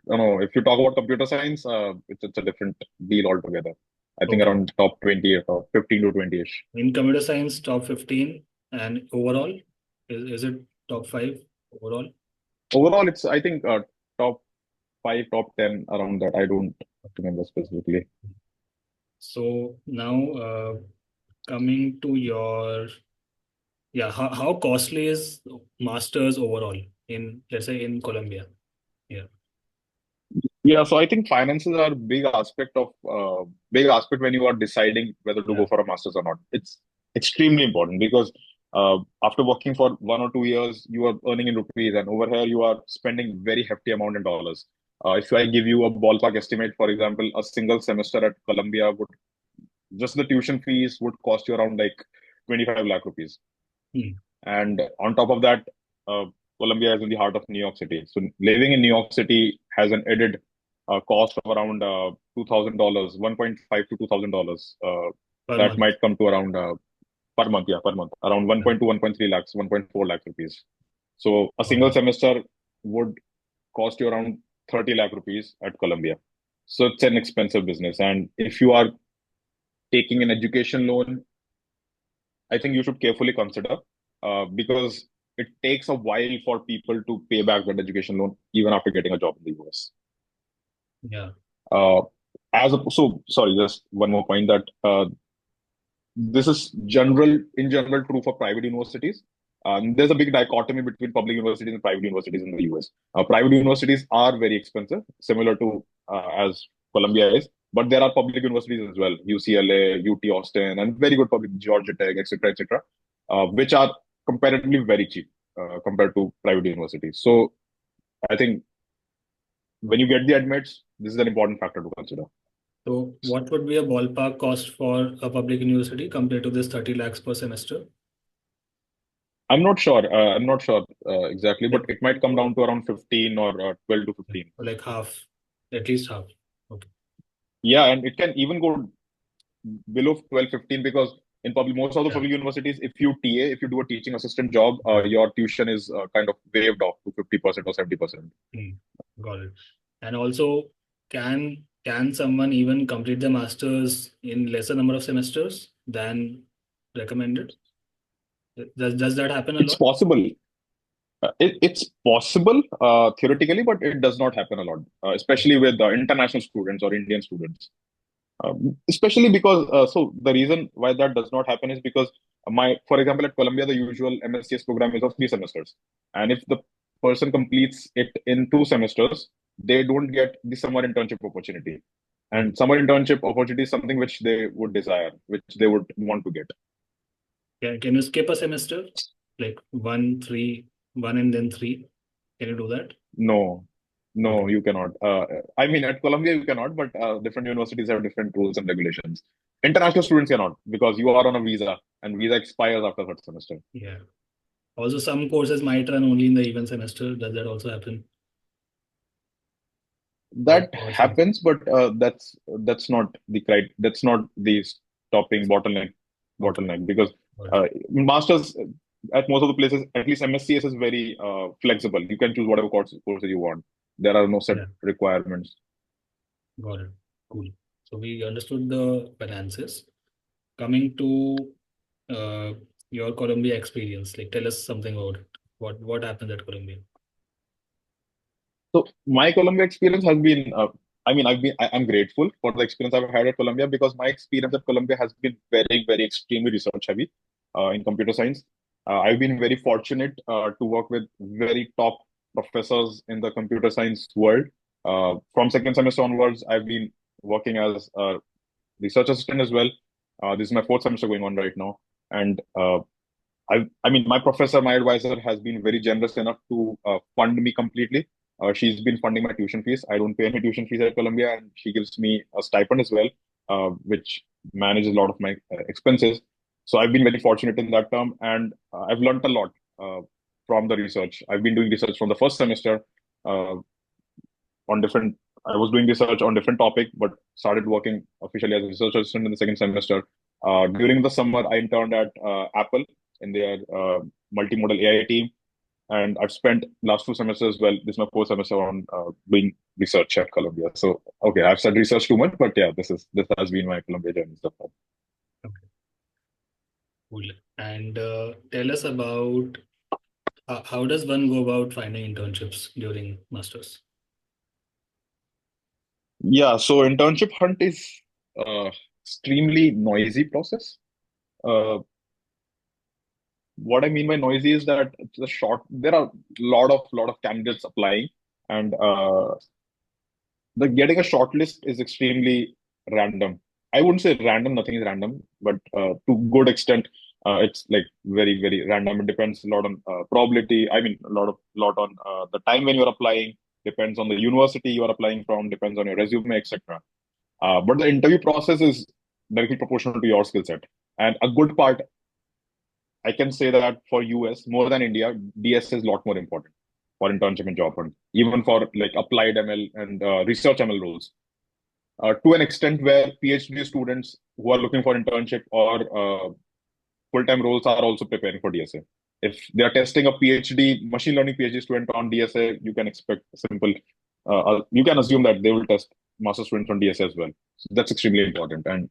no, if you talk about computer science, it's a different deal altogether. I think Okay. around top 20 or top 15 to 20-ish. In computer science, top 15, and overall, is it top five overall? Overall, it's I think top 5, top 10 around that. I don't remember specifically. So now, coming to your, yeah, how costly is masters overall in, let's say, in Colombia? Yeah. Yeah, so I think finances are a big aspect when you are deciding whether to Yeah. go for a master's or not. It's extremely important because after working for 1 or 2 years, you are earning in rupees, and over here you are spending very hefty amount in dollars. If I give you a ballpark estimate, for example, a single semester at Columbia would just the tuition fees would cost you around like 25 lakh rupees. Hmm. And on top of that, uh, Columbia is in the heart of New York City. So living in New York City has an added cost of around $2,000, 1.5 to $2,000. Per That month. might come to around per month, yeah, per month, around Yeah. 1.2, 1.3 lakhs, 1.4 lakh rupees. So a Got single it. semester would cost you around 30 lakh rupees at Columbia. So it's an expensive business. And if you are taking an education loan, I think you should carefully consider because it takes a while for people to pay back that education loan even after getting a job in the US. Yeah. Uh, so sorry, just one more point that this is in general true for private universities. There's a big dichotomy between public universities and private universities in the US. Private universities are very expensive, similar to as Columbia is, but there are public universities as well, UCLA, UT Austin, and very good public Georgia Tech, etc., which are comparatively very cheap compared to private universities. So I think when you get the admits, this is an important factor to consider. So what would be a ballpark cost for a public university compared to this 30 lakhs per semester? I'm not sure. I'm not sure exactly, but Like, it might come down to around 15 or 12 to 15. like half, at least half. Okay. Yeah, and it can even go below 12, 15 because in public, most of the Yeah. public universities, if you do a teaching assistant job, Yeah. your tuition is kind of waived off to 50% or 70%. Hmm. Got it. And also, can someone even complete the masters in lesser number of semesters than recommended? Does that happen a It's lot? possible. It's possible theoretically, but it does not happen a lot, especially with international students or Indian students. Especially because so the reason why that does not happen is because for example, at Columbia, the usual MSCS program is of 3 semesters, and if the person completes it in 2 semesters, they don't get the summer internship opportunity. Hmm. And summer internship opportunity is something which they would desire, which they would want to get. Can you skip a semester? Like one, three, one and then three? Can you do that? No, no, Okay. you cannot. I mean, at Columbia you cannot, but different universities have different rules and regulations. International students cannot because you are on a visa, and visa expires after third semester. Yeah. Also, some courses might run only in the even semester. Does that also happen? That Or some? happens, but that's not the stopping Okay. bottleneck because Got it. masters at most of the places, at least MSCS is very flexible. You can choose whatever courses you want. There are no set Yeah. requirements. Got it. Cool. So we understood the finances. Coming to uh, your Colombia experience, like tell us something about it. What happened at Colombia? So my Columbia experience has been, I mean, I'm grateful for the experience I've had at Columbia because my experience at Columbia has been very, very extremely research heavy in computer science. I've been very fortunate to work with very top professors in the computer science world. From second semester onwards, I've been working as a research assistant as well. This is my fourth semester going on right now, and I mean, my professor, my advisor has been very generous enough to fund me completely. She's been funding my tuition fees. I don't pay any tuition fees at Columbia, and she gives me a stipend as well, which manages a lot of my expenses. So I've been very fortunate in that term, and I've learned a lot from the research. I've been doing research from the first semester uh, on different I was doing research on different topic, but started working officially as a research assistant in the second semester. During the summer, I interned at Apple in their multimodal AI team, and I've spent last 2 semesters. Well, this is my fourth semester on doing research at Columbia. So, okay, I've said research too much, but yeah, this has been my Columbia journey so far. Okay, cool. And tell us about how does one go about finding internships during masters? Yeah, so internship hunt is uh, extremely noisy process. Uh, what I mean by noisy is that it's a short. There are lot of candidates applying, and the getting a short list is extremely random. I wouldn't say random. Nothing is random, but to good extent, it's like very random. It depends a lot on probability. I mean, a lot on the time when you're applying. Depends on the university you are applying from. Depends on your resume, etc. But the interview process is directly proportional to your skill set. And a good part, I can say that for US more than India, DS is a lot more important for internship and job hunt, even for like applied ML and research ML roles. To an extent where PhD students who are looking for internship or full-time roles are also preparing for DSA. If they are testing a PhD, machine learning PhD student on DSA, you can expect simple, you can assume that they will test master students on DSA as well. So that's extremely important. And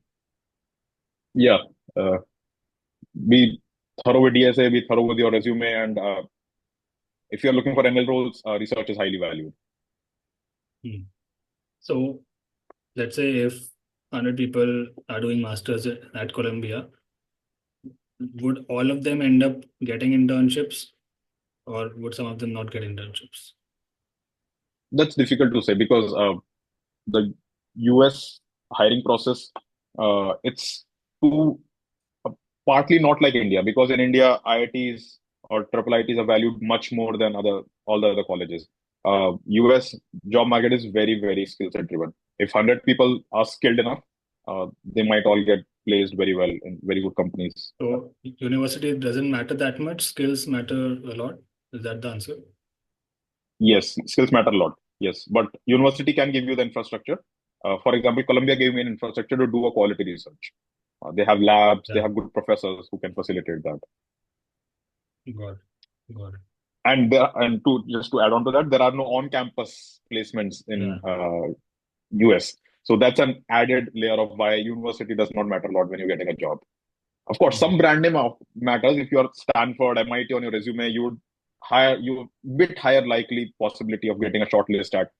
yeah, uh, be thorough with DSA, be thorough with your resume, and if you're looking for ML roles, research is highly valued. Hmm. So let's say if 100 people are doing masters at Columbia, would all of them end up getting internships, or would some of them not get internships? That's difficult to say because the US hiring process, it's too partly not like India because in India, IITs or triple IITs are valued much more than all the other colleges. US job market is very skill set driven. If 100 people are skilled enough, they might all get placed very well in very good companies. So university doesn't matter that much, skills matter a lot. Is that the answer? Yes, skills matter a lot. Yes, but university can give you the infrastructure. For example, Columbia gave me an infrastructure to do a quality research. They have labs, they Yeah, have good professors who can facilitate that. got it. Got it. And to just to add on to that, there are no on-campus placements in Yeah. US. So that's an added layer of why university does not matter a lot when you're getting a job. Of course, Hmm. some brand name matters. If you're Stanford, MIT on your resume, you would higher you bit higher likely possibility of getting a shortlist at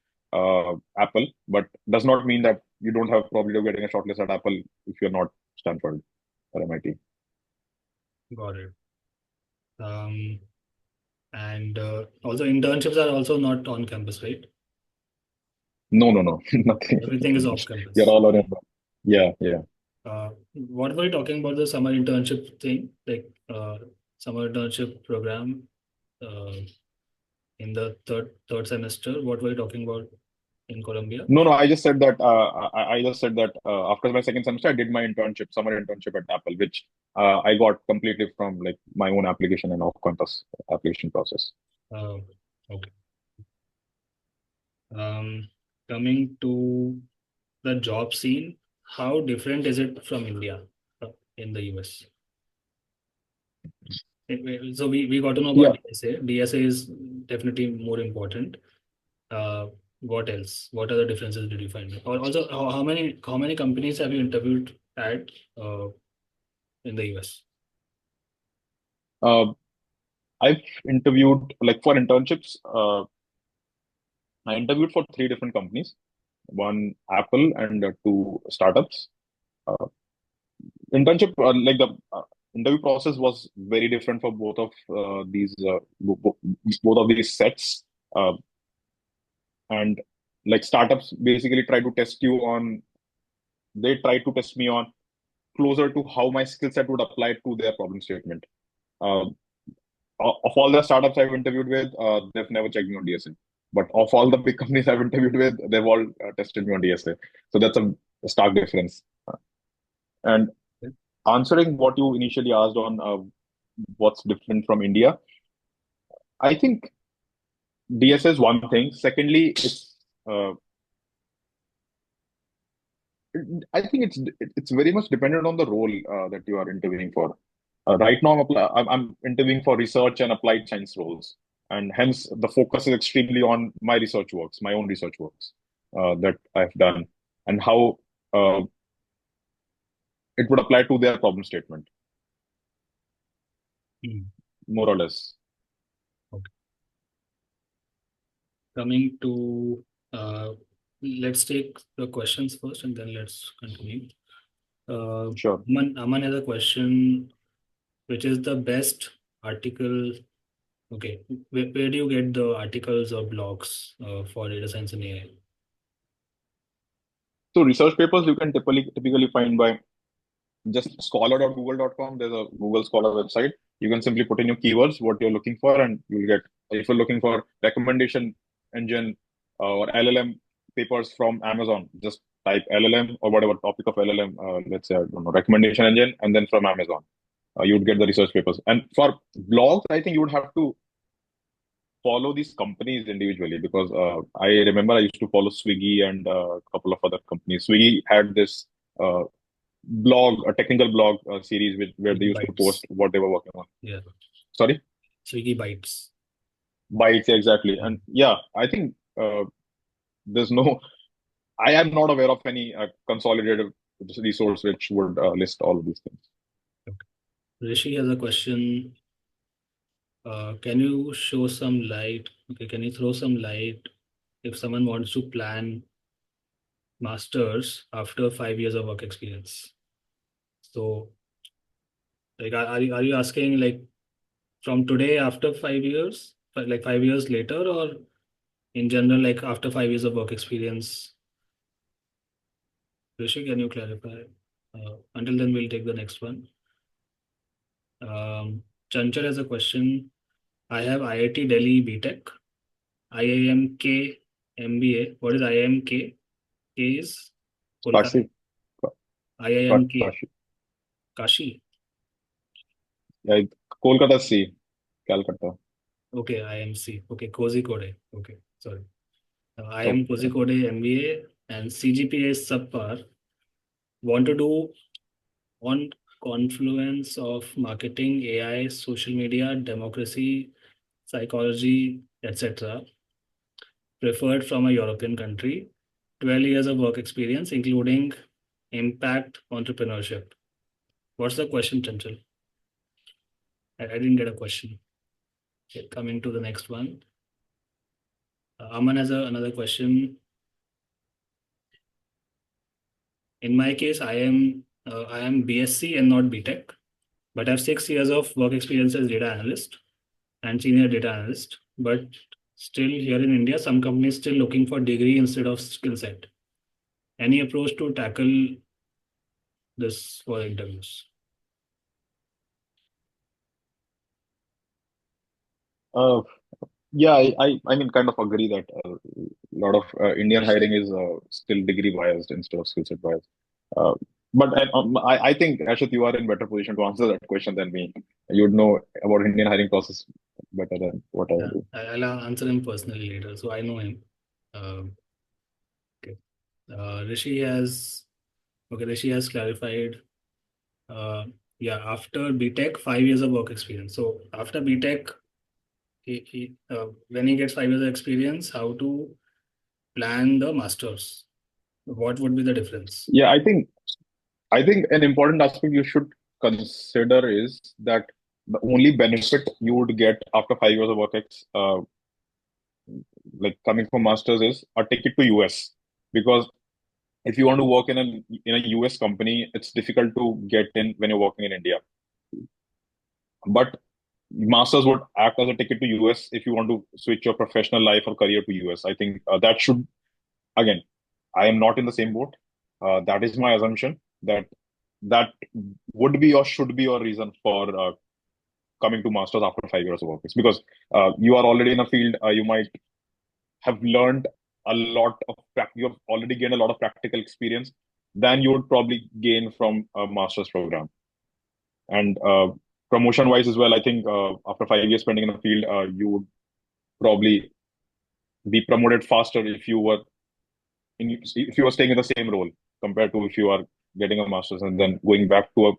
Apple, but does not mean that you don't have probability of getting a shortlist at Apple if you're not Stanford or MIT. Got it. Um, and also internships are also not on campus, right? No, nothing. Everything is off You're campus. all on your own. Yeah. What were you talking about the summer internship thing, like summer internship program uh, in the third semester? What were you talking about in Colombia? No. I just said that. I just said that after my second semester, I did my internship, summer internship at Apple, which I got completely from like my own application and off-campus application process. Uh, okay. Um, Coming to the job scene, how different is it from India in the US? So we got to know about Yeah. DSA. DSA is definitely more important. Uh, what else? What other differences did you find? Or also, how many companies have you interviewed at in the US? Uh, I've interviewed like for internships. I interviewed for three different companies, one Apple and two startups. Uh, Internship, like the interview process was very different for both of both of these sets. Uh, and like startups basically try to test you on, they try to test me on closer to how my skill set would apply to their problem statement. Uh, of all the startups I've interviewed with, they've never checked me on DSA. But of all the big companies I've interviewed with, they've all tested me on DSA. So that's a stark difference. And answering what you initially asked on what's different from India, I think DSA is one thing. Secondly, it's uh, I think it's very much dependent on the role that you are interviewing for. Right now, I'm interviewing for research and applied science roles, and hence the focus is extremely on my research works, my own research works that I've done, and how uh, it would apply to their problem statement, Hmm. more or less. Okay. Coming to, let's take the questions first and then let's continue. Uh, Sure. Aman has a question, which is the best article? Okay, where do you get the articles or blogs for data science and AI? So research papers you can typically find by just scholar.google.com. There's a Google Scholar website. You can simply put in your keywords, what you're looking for, and you'll get, if you're looking for recommendation engine or LLM papers from Amazon, just type LLM or whatever topic of LLM, let's say, I don't know, recommendation engine, and then from Amazon. You would get the research papers. And for blogs, I think you would have to follow these companies individually because I remember I used to follow Swiggy and a couple of other companies. Swiggy had this uh, blog, a technical blog series where they Swiggy used to post Bytes. what they were working on. Yeah, Sorry, Swiggy Bytes. bytes exactly. Yeah. And yeah, I think there's no. I am not aware of any consolidated resource which would list all of these things. Okay. Rishi has a question. Can you show some light? Okay, can you throw some light if someone wants to plan masters after 5 years of work experience? So, like, are you asking like from today after 5 years, like 5 years later, or in general, like after 5 years of work experience? Rishi, can you clarify? Until then, we'll take the next one. Chanchal has a question. I have IIT Delhi BTech, IIMK MBA. What is IIMK? K is Kolkata. Kashi, Ka- IIMK Kashi, Kashi. yeah, Kolkata C, Calcutta. Okay, IMC. Okay, Kozhikode. Okay, sorry. I am Okay. Kozhikode MBA and CGPA is subpar. Want to do on confluence of marketing, AI, social media, democracy, psychology, etc. Preferred from a European country. 12 years of work experience, including impact entrepreneurship. What's the question, Chanchal? I didn't get a question. Okay, coming to the next one. Aman has another question. In my case, I am BSc and not BTech, but I have 6 years of work experience as data analyst and senior data analyst. But still here in India, some companies still looking for degree instead of skill set. Any approach to tackle this for interviews? Uh, yeah, I mean, kind of agree that a lot of Indian hiring is still degree biased instead of skill set biased. Uh, but I think Ashit, you are in better position to answer that question than me. You would know about Indian hiring process better than what I Yeah, do. I'll answer him personally later. So I know him. Okay. Rishi has Rishi has clarified. Uh, yeah, after BTech, 5 years of work experience. So after BTech, when he gets 5 years of experience, how to plan the masters? What would be the difference? Yeah, I think an important aspect you should consider is that the only benefit you would get after 5 years of work like coming from masters is a ticket to US. Because if you want to work in a US company, it's difficult to get in when you're working in India. But masters would act as a ticket to US if you want to switch your professional life or career to US. I think that should, again, I am not in the same boat. That is my assumption that that would be or should be your reason for coming to masters after 5 years of work. It's because you are already in a field, you might have learned a lot of you have already gained a lot of practical experience than you would probably gain from a master's program. And promotion wise as well, I think after 5 years spending in the field, you would probably be promoted faster if you were staying in the same role. compared to if you are getting a master's and then going back to a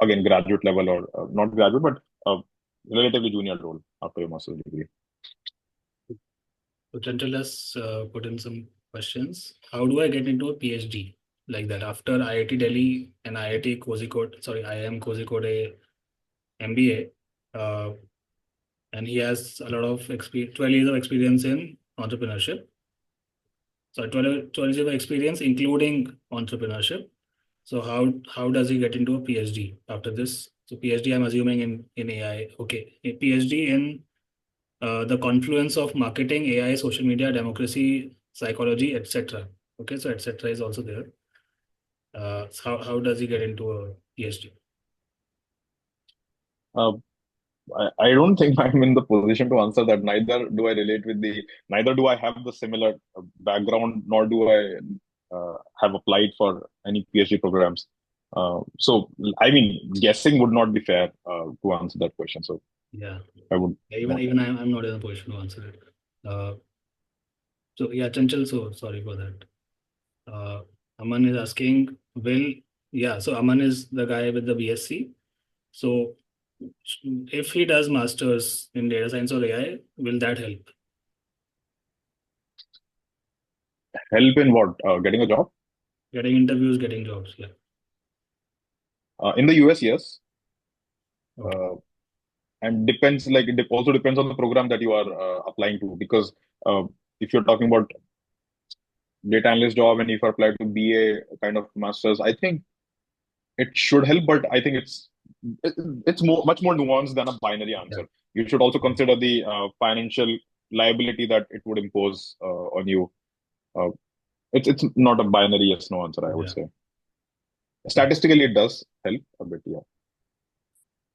again graduate level or not graduate but a relatively junior role after your master's degree. So Chanchal has put in some questions. How do I get into a PhD like that after IIT Delhi and IIT Kozhikode? Sorry, IIM Kozhikode MBA, and he has a lot of 12 years of experience in entrepreneurship. So 12 years of experience, including entrepreneurship. So how does he get into a PhD after this? So PhD, I'm assuming in AI. Okay, a PhD in the confluence of marketing, AI, social media, democracy, psychology, etc. Okay, so etc. is also there. So how does he get into a PhD? Uh, I don't think I'm in the position to answer that. Neither do I have the similar background, nor do I have applied for any PhD programs. So, I mean, guessing would not be fair to answer that question. So, Yeah, I would even not. even I'm not in a position to answer it. Uh, so yeah, Chanchal. So sorry for that. Uh, Aman is asking, so Aman is the guy with the BSc. So if he does masters in data science or AI, will that help? Help in what? Getting a job? Getting interviews, getting jobs. Yeah. In the US, yes. Okay. Uh, and depends, like, also depends on the program that you are applying to. Because uh, if you're talking about data analyst job and if you apply to BA kind of masters, I think it should help, but I think it's much more nuanced than a binary Yeah. answer. You should also consider the financial liability that it would impose on you. Uh, it's not a binary yes no answer, I would Yeah. say. Yeah. Statistically, it does help a bit, yeah.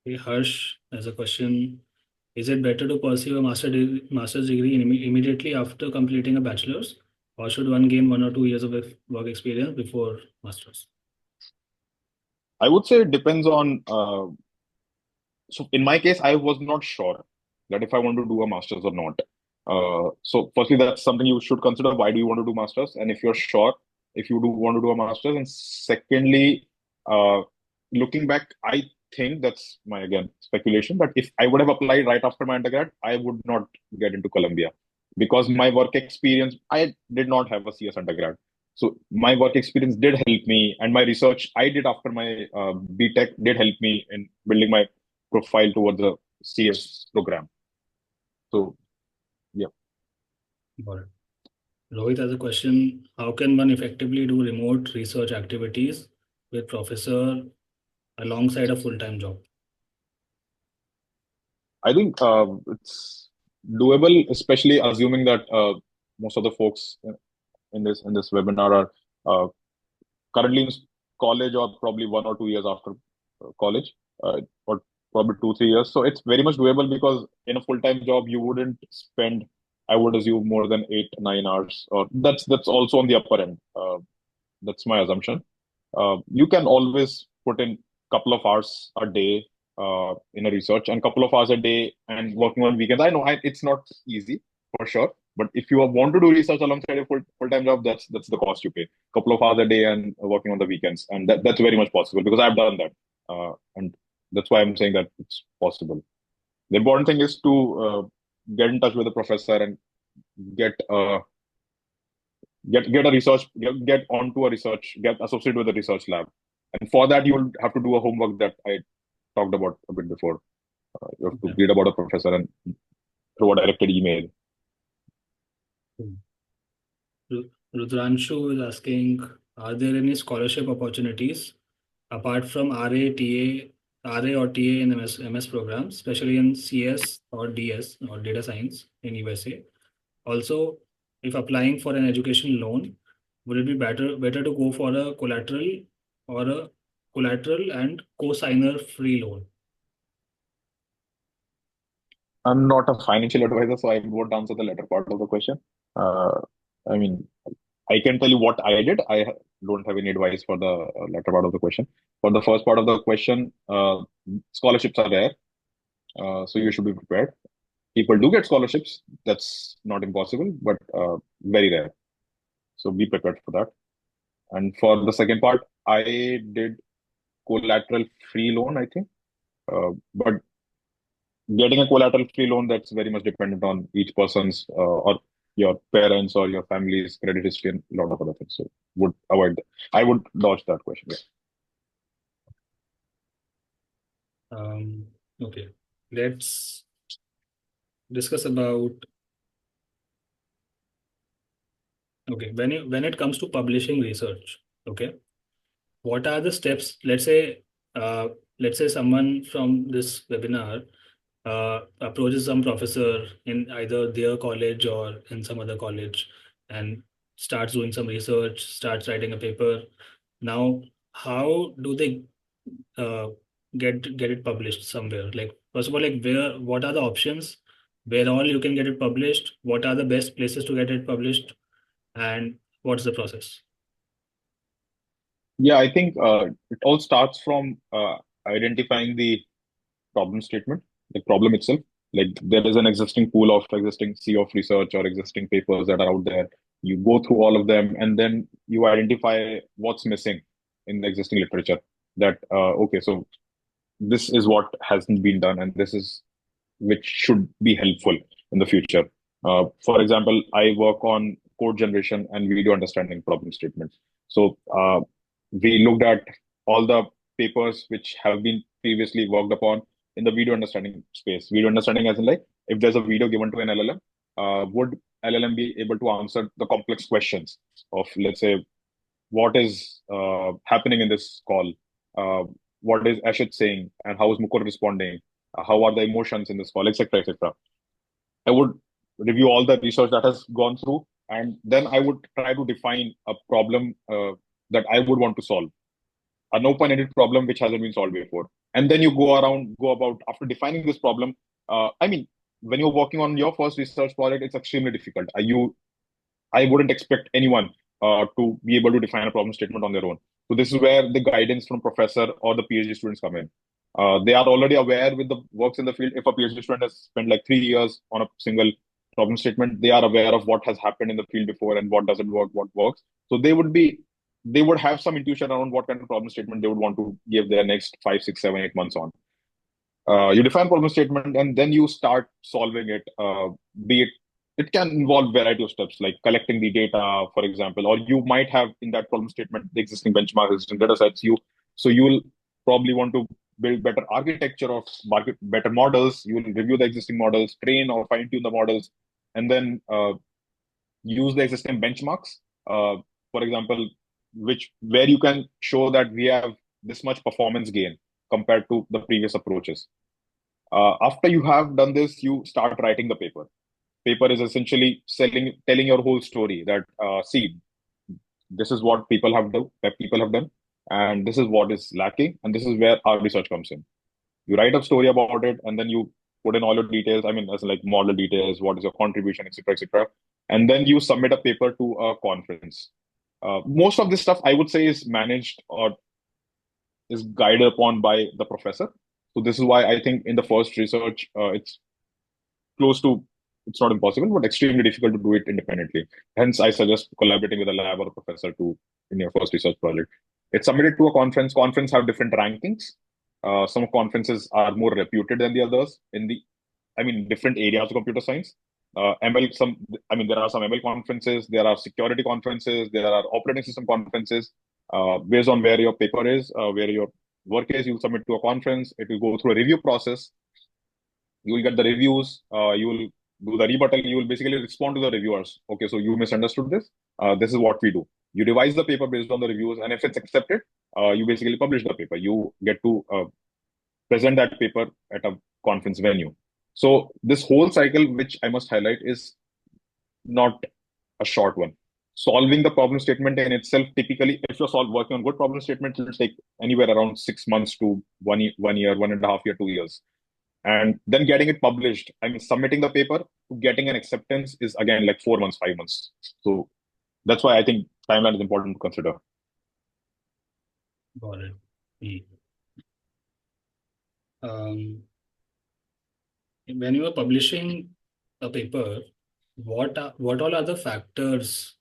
Hey, Harsh has a question. Is it better to pursue a master's degree immediately after completing a bachelor's, or should one gain 1 or 2 years of work experience before master's? I would say it depends on. So in my case, I was not sure that if I want to do a master's or not. So firstly, that's something you should consider. Why do you want to do masters? And if you're sure, if you do want to do a master's, and secondly, uh, looking back, I think that's my again speculation. But if I would have applied right after my undergrad, I would not get into Columbia because my work experience, I did not have a CS undergrad. So my work experience did help me, and my research I did after my BTech did help me in building my profile towards a CS program. So yeah, Got it. Rohit has a question. How can one effectively do remote research activities with professor alongside a full-time job? I think it's doable, especially assuming that most of the folks in this webinar are uh, currently in college or probably 1 or 2 years after college, or probably 2 3 years. So it's very much doable because in a full time job you wouldn't spend, I would assume, more than 8 9 hours, or that's also on the upper end. That's my assumption. You can always put in couple of hours a day in a research and couple of hours a day and working on weekends. I know it's not easy for sure, but if you want to do research alongside a full time job, that's the cost you pay. Couple of hours a day and working on the weekends, and that's very much possible because I've done that, and that's why I'm saying that it's possible. The important thing is to get in touch with the professor and get get a research get onto a research get associated with a research lab, and for that you'll have to do a homework that I talked about a bit before. You have to Yeah. read about a professor and through a directed email. Rudranshu is asking, are there any scholarship opportunities apart from RA or TA in MS programs, especially in CS or DS or data science in USA? Also, if applying for an education loan, would it be better to go for a collateral and co-signer free loan? I'm not a financial advisor, so I won't answer the latter part of the question. uh, I mean, I can tell you what I did. Don't have any advice for the latter part of the question. For the first part of the question, scholarships are there, so you should be prepared. People do get scholarships. That's not impossible, but very rare. So be prepared for that. And for the second part, I did collateral free loan, I think. But getting a collateral free loan, that's very much dependent on each person's or your parents or your family's credit history and a lot of other things. So would avoid that. I would dodge that question. Yeah. Um, okay, let's discuss about, okay, when it comes to publishing research, okay, what are the steps? Uh, let's say someone from this webinar approaches some professor in either their college or in some other college and starts doing some research, starts writing a paper. Now, how do they uh, get it published somewhere? Like, first of all, like what are the options? Where all you can get it published? What are the best places to get it published? And what's the process? Yeah, I think it all starts from identifying the problem statement, the problem itself. Like there is an existing pool of existing sea of research or existing papers that are out there. You go through all of them and then you identify what's missing in the existing literature. That okay, so this is what hasn't been done, and this is which should be helpful in the future. For example, I work on code generation and video understanding problem statements. So we looked at all the papers which have been previously worked upon in the video understanding space. Video understanding, as in like if there's a video given to an LLM, would LLM be able to answer the complex questions of, let's say, what is happening in this call? Uh, what is Ashit saying, and how is Mukul responding? How are the emotions in this call, etc., etc. I would review all the research that has gone through, and then I would try to define a problem that I would want to solve, an open-ended problem which hasn't been solved before. And then you go about after defining this problem. I mean, when you're working on your first research project, it's extremely difficult. I wouldn't expect anyone to be able to define a problem statement on their own. So this is where the guidance from professor or the PhD students come in. They are already aware with the works in the field. If a PhD student has spent like 3 years on a single problem statement, they are aware of what has happened in the field before and what doesn't work, what works. So they would have some intuition around what kind of problem statement they would want to give their next 5, 6, 7, 8 months on. You define problem statement and then you start solving it. Be it it can involve variety of steps like collecting the data, for example, or you might have in that problem statement the existing benchmarks, existing data sets. You'll probably want to build better architecture of better models. You will review the existing models, train or fine tune the models, and then use the existing benchmarks. For example, which where you can show that we have this much performance gain compared to the previous approaches. After you have done this, you start writing the paper. Paper is essentially telling your whole story that see, this is what people have done, and this is what is lacking, and this is where our research comes in. You write a story about it, and then you put in all your details. I mean, as like model details, what is your contribution, etc., etc., and then you submit a paper to a conference. Most of this stuff, I would say, is managed or is guided upon by the professor. So this is why I think in the first research, it's close to it's not impossible, but extremely difficult to do it independently. Hence, I suggest collaborating with a lab or a professor to in your first research project. It's submitted to a conference. Conference have different rankings. Some conferences are more reputed than the others in different areas of computer science. There are some ML conferences, there are security conferences, there are operating system conferences. Based on where your paper is, where your work is, you submit to a conference. It will go through a review process. You will get the reviews. You will do the rebuttal. You will basically respond to the reviewers. Okay, so you misunderstood this. This is what we do. You revise the paper based on the reviews, and if it's accepted, you basically publish the paper. You get to present that paper at a conference venue. So this whole cycle, which I must highlight, is not a short one. Solving the problem statement in itself, typically, if you're working on good problem statements, it will take anywhere around 6 months to 1 year, 1.5 year, 2 years. And then getting it published, submitting the paper to getting an acceptance is again like 4 months, 5 months. So that's why I think timeline is important to consider. Got it. Mm. Um, when you are publishing a paper, what all are the factors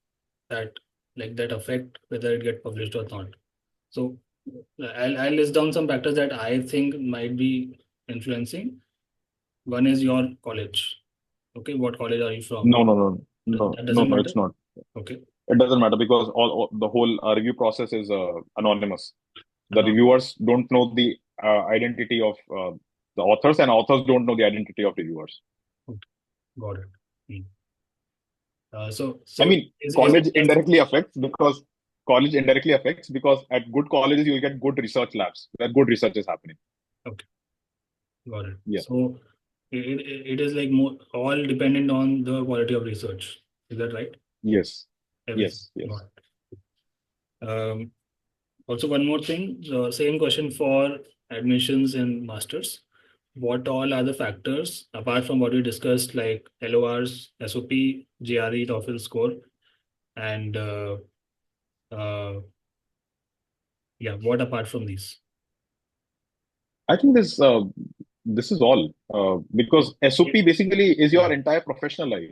that like that affect whether it get published or not. So I'll list down some factors that I think might be influencing. One is your college. Okay, what college are you from? No, no, no, no, That no, doesn't no, matter. it's not. Okay, It doesn't matter because all the whole review process is anonymous. The no, reviewers don't know the identity of the authors, and authors don't know the identity of reviewers. okay, got it. Hmm. So I so mean, is college indirectly affects because at good colleges you'll get good research labs where good research is happening. okay, got it. Yeah. So it is like more all dependent on the quality of research. Is that right? Yes. Everything. Yes. Yes. Got it. Also, one more thing, the same question for admissions in masters. What all are the factors apart from what we discussed, like LORs, SOP, GRE, TOEFL score, and uh, yeah, what apart from these? I think this is all because SOP It- basically is yeah, your entire professional life.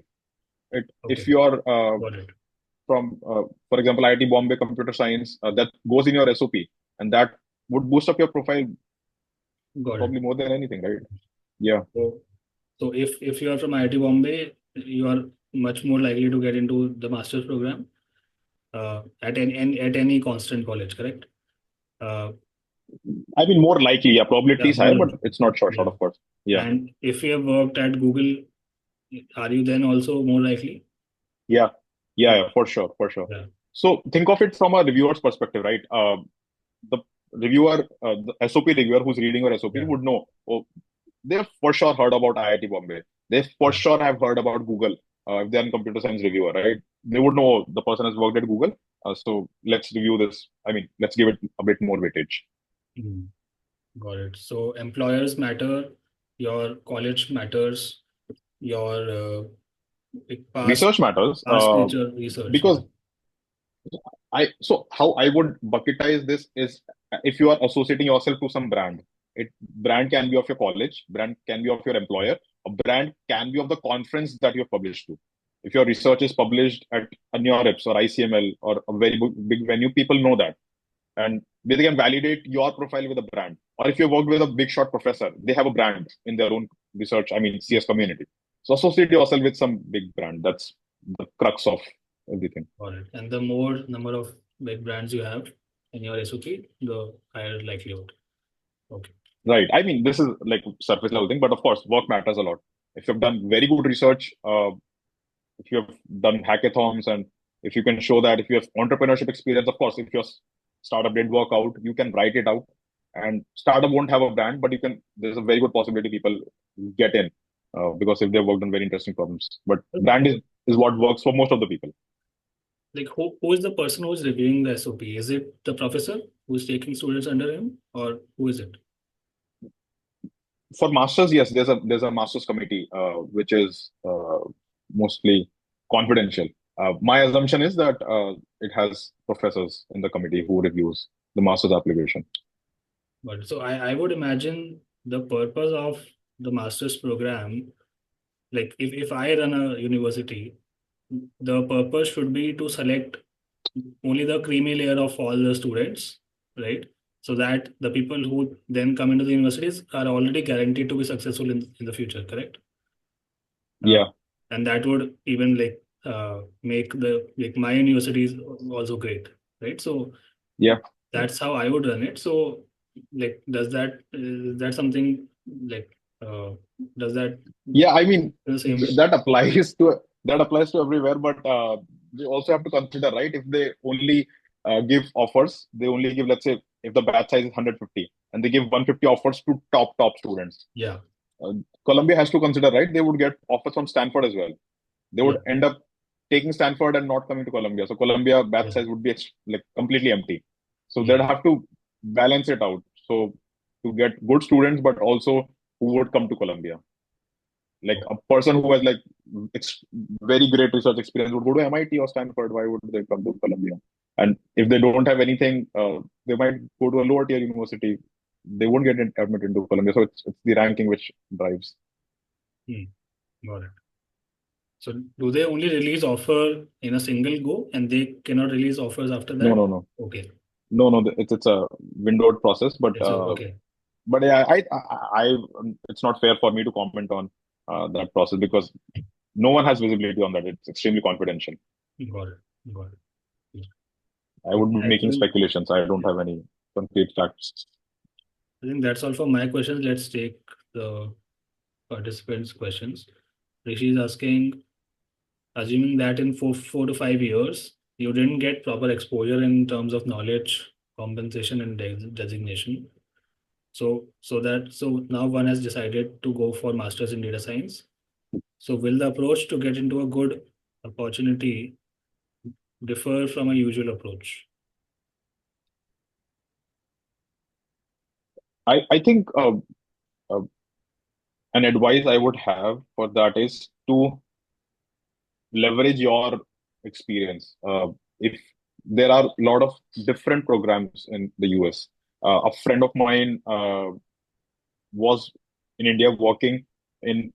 If okay, you are got it, from, for example, IIT Bombay Computer Science, that goes in your SOP, and that would boost up your profile got it. probably more than anything, right? Yeah. So, so if you are from IIT Bombay, you are much more likely to get into the master's program at any constant college, correct? Uh, I mean, more likely, yeah, probability yeah, is higher, more but likely. it's not short, Yeah. of course. Yeah. And if you have worked at Google, are you then also more likely? Yeah. Yeah, for sure, for sure. Yeah. So think of it from a reviewer's perspective, right? The reviewer, the SOP reviewer who's reading your SOP Yeah. would know, oh, they've for sure heard about IIT Bombay. They for Yeah. sure have heard about Google. If they're a computer science reviewer, right? They would know, oh, the person has worked at Google. So let's review this. I mean, let's give it a bit more weightage. Mm, got it. So employers matter, your college matters, your like Research matters past nature research. Yeah. because so how I would bucketize this is if you are associating yourself to some brand, brand can be of your college, brand can be of your employer, a brand can be of the conference that you're published to. If your research is published at a NeurIPS or ICML or a very big venue, people know that. And they can validate your profile with a brand. Or if you worked with a big shot professor, they have a brand in their own research, I mean, CS community. So associate yourself with some big brand. That's the crux of everything. Got it. And the more number of big brands you have in your SOP, the higher likelihood. Okay. Right. I mean, this is like surface level thing, but of course, work matters a lot. If you've done very good research, if you have done hackathons, and if you can show that if you have entrepreneurship experience, of course, if your startup did work out, you can write it out. And startup won't have a brand, but you can. There's a very good possibility people get in because if they worked on very interesting problems. But brand is what works for most of the people. Like who is the person who's reviewing the SOP? Is it the professor who's taking students under him, or who is it? For masters, yes, there's a masters committee which is mostly confidential. My assumption is that it has professors in the committee who reviews the master's application. But so I would imagine the purpose of the master's program, like if I run a university, the purpose should be to select only the creamy layer of all the students, right? So that the people who then come into the universities are already guaranteed to be successful in the future, correct? Uh, Yeah, and that would even make the like my universities also great, right? So yeah, that's how I would run it. So like, does that is that something like does that yeah. I mean, the same way? that applies to everywhere, but they also have to consider, right? If they only give offers, they only give, let's say, if the batch size is 150, and they give 150 offers to top students. Yeah, Uh, Columbia has to consider, right? They would get offers from Stanford as well. They yeah, would end up taking Stanford and not coming to Columbia. So Columbia batch yeah. size would be like completely empty. So they'd Mm. have to balance it out. So to get good students, but also who would come to Columbia. Like Oh, a person who has like very great research experience would go to MIT or Stanford. Why would they come to Columbia? And if they don't have anything, they might go to a lower tier university. They won't get admitted into Columbia. So it's the ranking which drives. mm, got it. So do they only release offer in a single go and they cannot release offers after No, that? no, no, Okay. no, no. It's a windowed process, It's okay. but yeah, it's not fair for me to comment on that process because no one has visibility on that. It's extremely confidential. Got it. Got it. I would be I making think speculations. I don't have any concrete facts. I think that's all for my questions. Let's take the participants' questions. Rishi is asking, assuming that in 4 to 5 years you didn't get proper exposure in terms of knowledge, compensation, and designation. So now one has decided to go for masters in data science. So will the approach to get into a good opportunity differ from a usual approach? I think uh, an advice I would have for that is to leverage your experience. If there are a lot of different programs in the US, a friend of mine was in India working in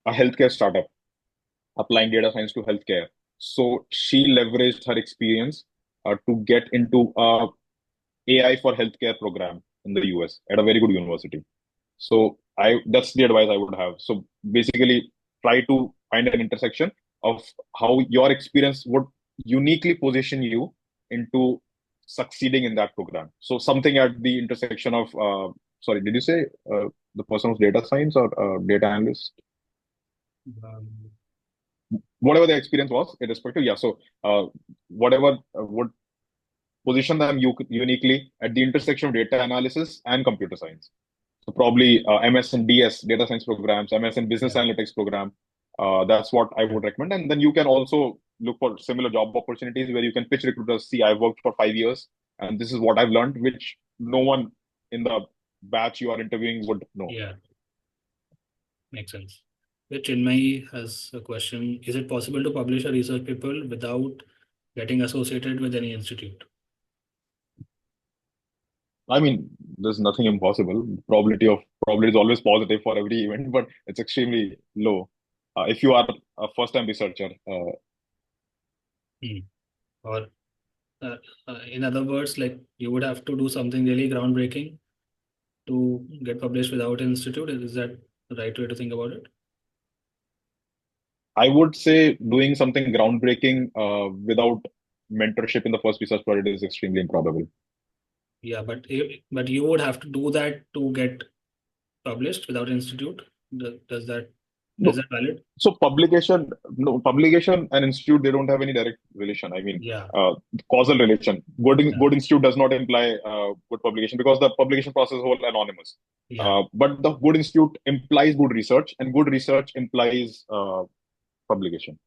a healthcare startup, applying data science to healthcare. So she leveraged her experience to get into a AI for healthcare program in the US at a very good university. So I that's the advice I would have. So basically, try to find an intersection of how your experience would uniquely position you into succeeding in that program. So something at the intersection of sorry, did you say the person was data science or data analyst? Um, Whatever the experience was, irrespective. Yeah. So whatever would position them uniquely at the intersection of data analysis and computer science. So probably MS and DS, data science programs, MS and business yeah, analytics program. That's what I yeah, would recommend. And then you can also look for similar job opportunities where you can pitch recruiters, see, I've worked for 5 years and this is what I've learned, which no one in the batch you are interviewing would know. yeah, makes sense. Chinmay has a question. Is it possible to publish a research paper without getting associated with any institute? I mean, there's nothing impossible. Probability is always positive for every event, but it's extremely low. If you are a first-time researcher, Hmm. Or uh, in other words, like you would have to do something really groundbreaking to get published without an institute. Is that the right way to think about it? I would say doing something groundbreaking without mentorship in the first research project is extremely improbable. Yeah, but you would have to do that to get published without an institute. Does that is No, that valid? so publication and institute, they don't have any direct relation. I mean, Yeah, causal relation. yeah, Good institute does not imply good publication because the publication process is whole anonymous. yeah. But the good institute implies good research, and good research implies publication.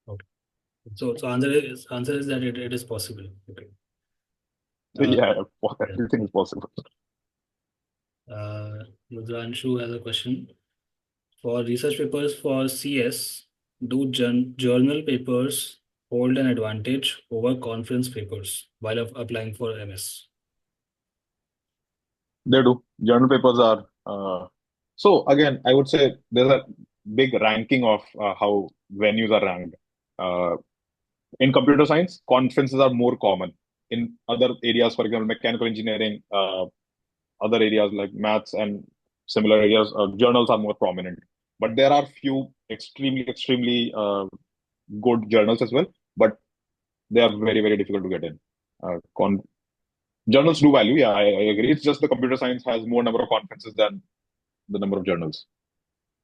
Okay. So answer is that it is possible. Okay. So Uh, yeah, yeah. everything is possible. Rudranshu has a question. For research papers for CS, do journal papers hold an advantage over conference papers while applying for MS? They do. Journal papers are. So again, I would say there's a big ranking of how venues are ranked. Uh, in computer science, conferences are more common. In other areas, for example, mechanical engineering, other areas like maths and similar areas, journals are more prominent. But there are few extremely good journals as well, but they are very difficult to get in. Con Journals do value, yeah, I agree. It's just the computer science has more number of conferences than the number of journals.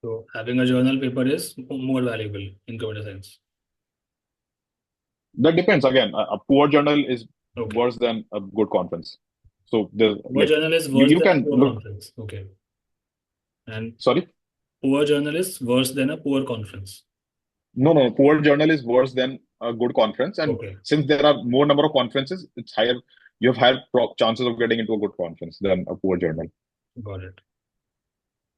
So having a journal paper is more valuable in computer science. That depends. Again, a poor journal is Okay. worse than a good conference. So there's Poor like journal is worse you than a can poor look. conference. Okay. And Sorry, poor journal is worse than a poor conference. no, poor journal is worse than a good conference, and Okay. since there are more number of conferences, it's higher. You have higher chances of getting into a good conference than a poor journal. Got it.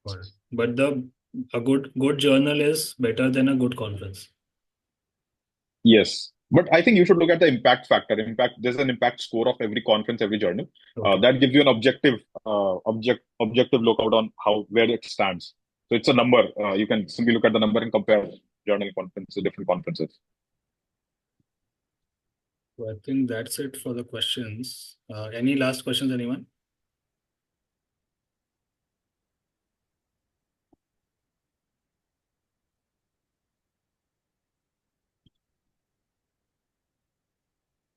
Got it. But the a good journal is better than a good conference. Yes, but I think you should look at the impact factor. Impact. There's an impact score of every conference, every journal. Okay. That gives you an objective lookout on how where it stands. So it's a number. You can simply look at the number and compare journal conferences, different conferences. So I think that's it for the questions. Any last questions, anyone?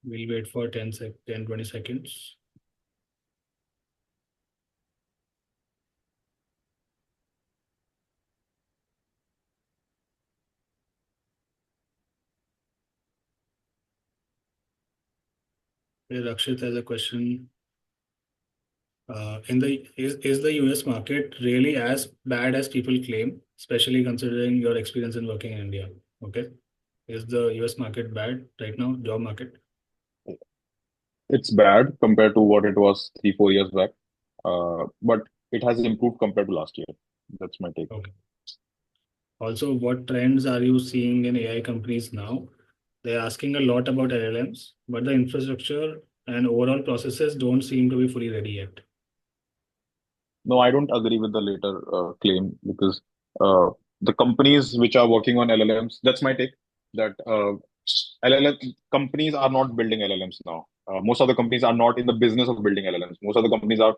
We'll wait for 10, 20 seconds. Okay, Rakshit has a question. Is the US market really as bad as people claim, especially considering your experience in working in India? Okay. Is the US market bad right now, job market? It's bad compared to what it was 3, 4 years back, but it has improved compared to last year. That's my take. Okay. Also, what trends are you seeing in AI companies now? They're asking a lot about LLMs, but the infrastructure and overall processes don't seem to be fully ready yet. No, I don't agree with the later claim because uh, the companies which are working on LLMs, that's my take, that LLM companies are not building LLMs now. Most of the companies are not in the business of building LLMs. Most of the companies are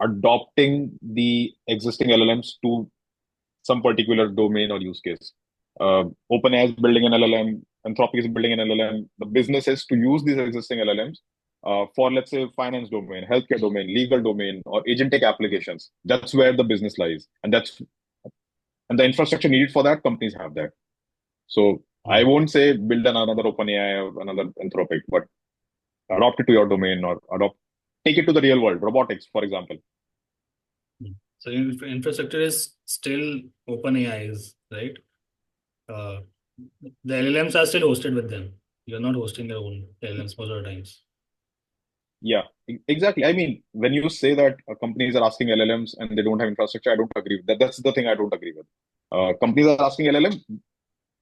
adopting the existing LLMs to some particular domain or use case. OpenAI is building an LLM, Anthropic is building an LLM. The business is to use these existing LLMs for, let's say, finance domain, healthcare domain, legal domain, or agentic applications. That's where the business lies, and the infrastructure needed for that, companies have that. So I Mm. won't say build another OpenAI or another Anthropic, but adopt it to your domain or take it to the real world. Robotics, for example. Mm. So infrastructure is still OpenAI's, right? Uh, the LLMs are still hosted with them. You're not hosting your own LLMs most of the times. Yeah, exactly. I mean, when you say that companies are asking LLMs and they don't have infrastructure, I don't agree with that. That's the thing I don't agree with. Companies are asking LLM,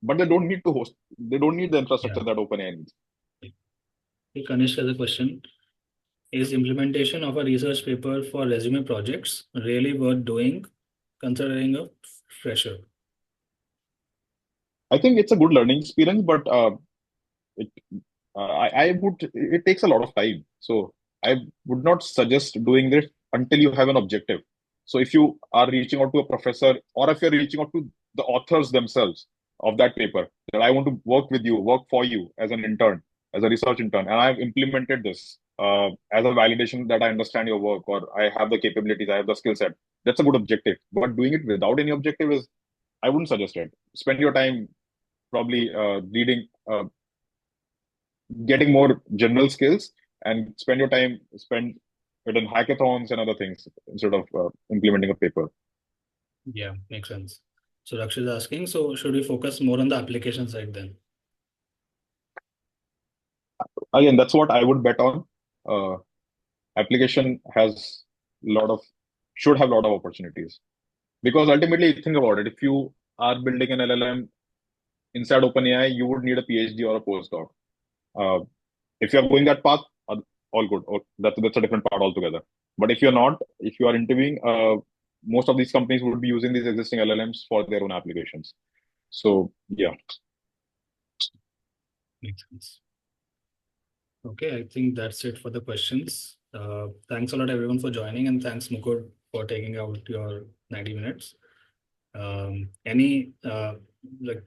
but they don't need to host. They don't need the Yeah. infrastructure that OpenAI needs. Hey, Kanish has a question. Is implementation of a research paper for resume projects really worth doing, considering a fresher? I think it's a good learning experience, but it, I would. It takes a lot of time, so I would not suggest doing this until you have an objective. So if you are reaching out to a professor, or if you're reaching out to the authors themselves of that paper, that I want to work with you, work for you as an intern, as a research intern, and I've implemented this as a validation that I understand your work, or I have the capabilities, I have the skill set. That's a good objective. But doing it without any objective is, I wouldn't suggest it. Spend your time probably reading, getting more general skills, and spend it in hackathons and other things instead of implementing a paper. Yeah, makes sense. So Rakshit is asking, so should we focus more on the application side then? Again, that's what I would bet on. Uh, Application has a lot of should have a lot of opportunities, because ultimately, think about it. If you are building an LLM inside OpenAI, you would need a PhD or a postdoc. Uh, if you're going that path, all good. That's a different part altogether. But if you're not, if you are interviewing, most of these companies would be using these existing LLMs for their own applications. So yeah, Makes sense. Okay, I think that's it for the questions. Thanks a lot, everyone, for joining, and thanks, Mukul, for taking out your 90 minutes. Any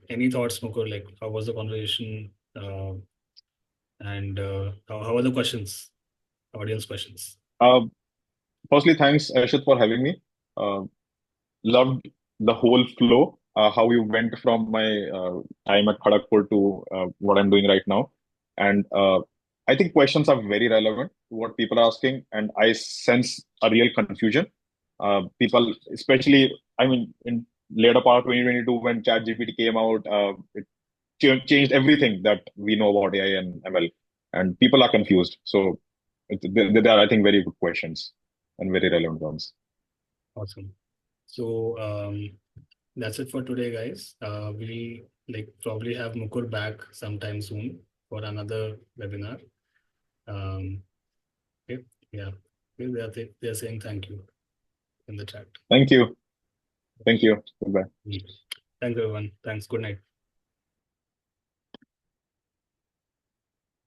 any thoughts, Mukul? Like, how was the conversation? And how are the questions? Audience questions. uh, firstly, thanks Aishit for having me. Uh, Loved the whole flow, how you went from my time at Kharagpur to what I'm doing right now. And I think questions are very relevant to what people are asking, and I sense a real confusion. People, especially, I mean, in later part of 2022, when ChatGPT came out, it changed everything that we know about AI and ML, and people are confused. So they are, I think, very good questions and very relevant ones. Awesome. So that's it for today, guys. We'll probably have Mukul back sometime soon for another webinar. Um, okay, yeah. Okay, they are saying thank you in the chat. Thank you. Thank you. Goodbye. Mm. Thanks, everyone. Thanks. Good night.